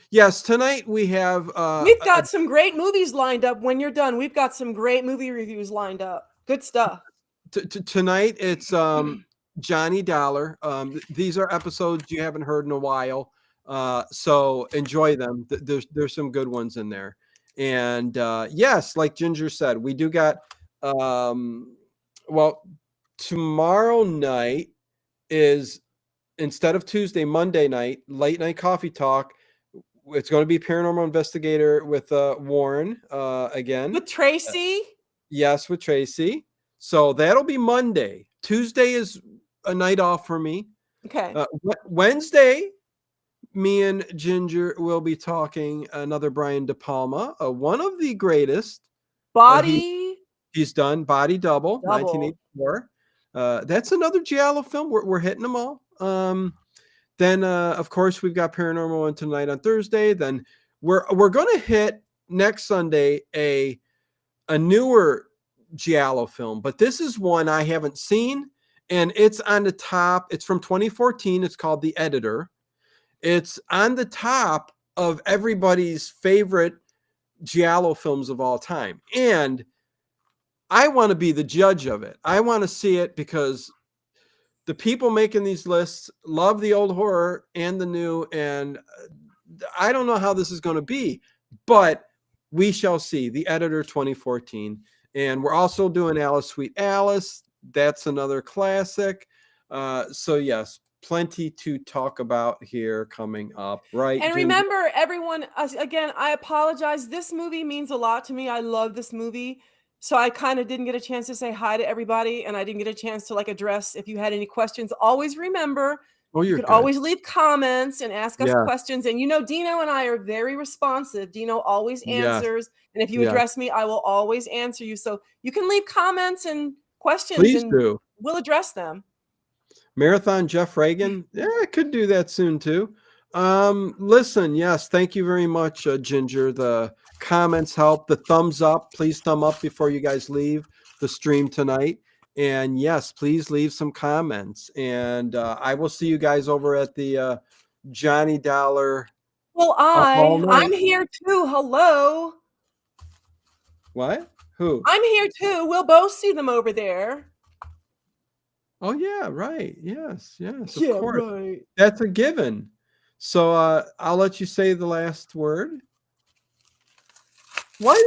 Yes, tonight we have we've got some great movies lined up. When you're done, we've got some great movie reviews lined up. Good stuff. Tonight it's Johnny Dollar. These are episodes you haven't heard in a while. So enjoy them. There's some good ones in there. And yes, like Ginger said, we do got tomorrow night is, instead of Tuesday, Monday night, late night coffee talk. It's going to be Paranormal Investigator with Warren again. With Tracy? Yes, with Tracy. So that'll be Monday. Tuesday is a night off for me. Okay. Wednesday, me and Ginger will be talking another Brian De Palma, one of the greatest. Body. He's done Body Double. 1984. That's another Giallo film. We're hitting them all. Then, of course, we've got Paranormal One tonight on Thursday. Then we're going to hit next Sunday a newer Giallo film, but this is one I haven't seen, and it's on the top. It's from 2014. It's called The Editor. It's on the top of everybody's favorite Giallo films of all time, and I want to be the judge of it. I want to see it because the people making these lists love the old horror and the new, and I don't know how this is going to be, but we shall see. The Editor 2014. And we're also doing Alice Sweet Alice. That's another classic. So yes, plenty to talk about here coming up, right? And remember, everyone, again, I apologize. This movie means a lot to me. I love this movie. So I kind of didn't get a chance to say hi to everybody, and I didn't get a chance to address if you had any questions. Always remember, you could always leave comments and ask us questions. And Dino and I are very responsive. Dino always answers. And if you address me, I will always answer you. So you can leave comments and questions. Please do. We'll address them. Marathon Jeff Reagan. Yeah, I could do that soon too. Listen, yes, thank you very much, Ginger. The comments help. The thumbs up. Please thumb up before you guys leave the stream tonight. And yes, please leave some comments. And I will see you guys over at the Johnny Dollar. Well, I'm here too. Hello. What? Who? I'm here too. We'll both see them over there. Oh yeah, right. Yes, of course. Right. That's a given. So I'll let you say the last word. Why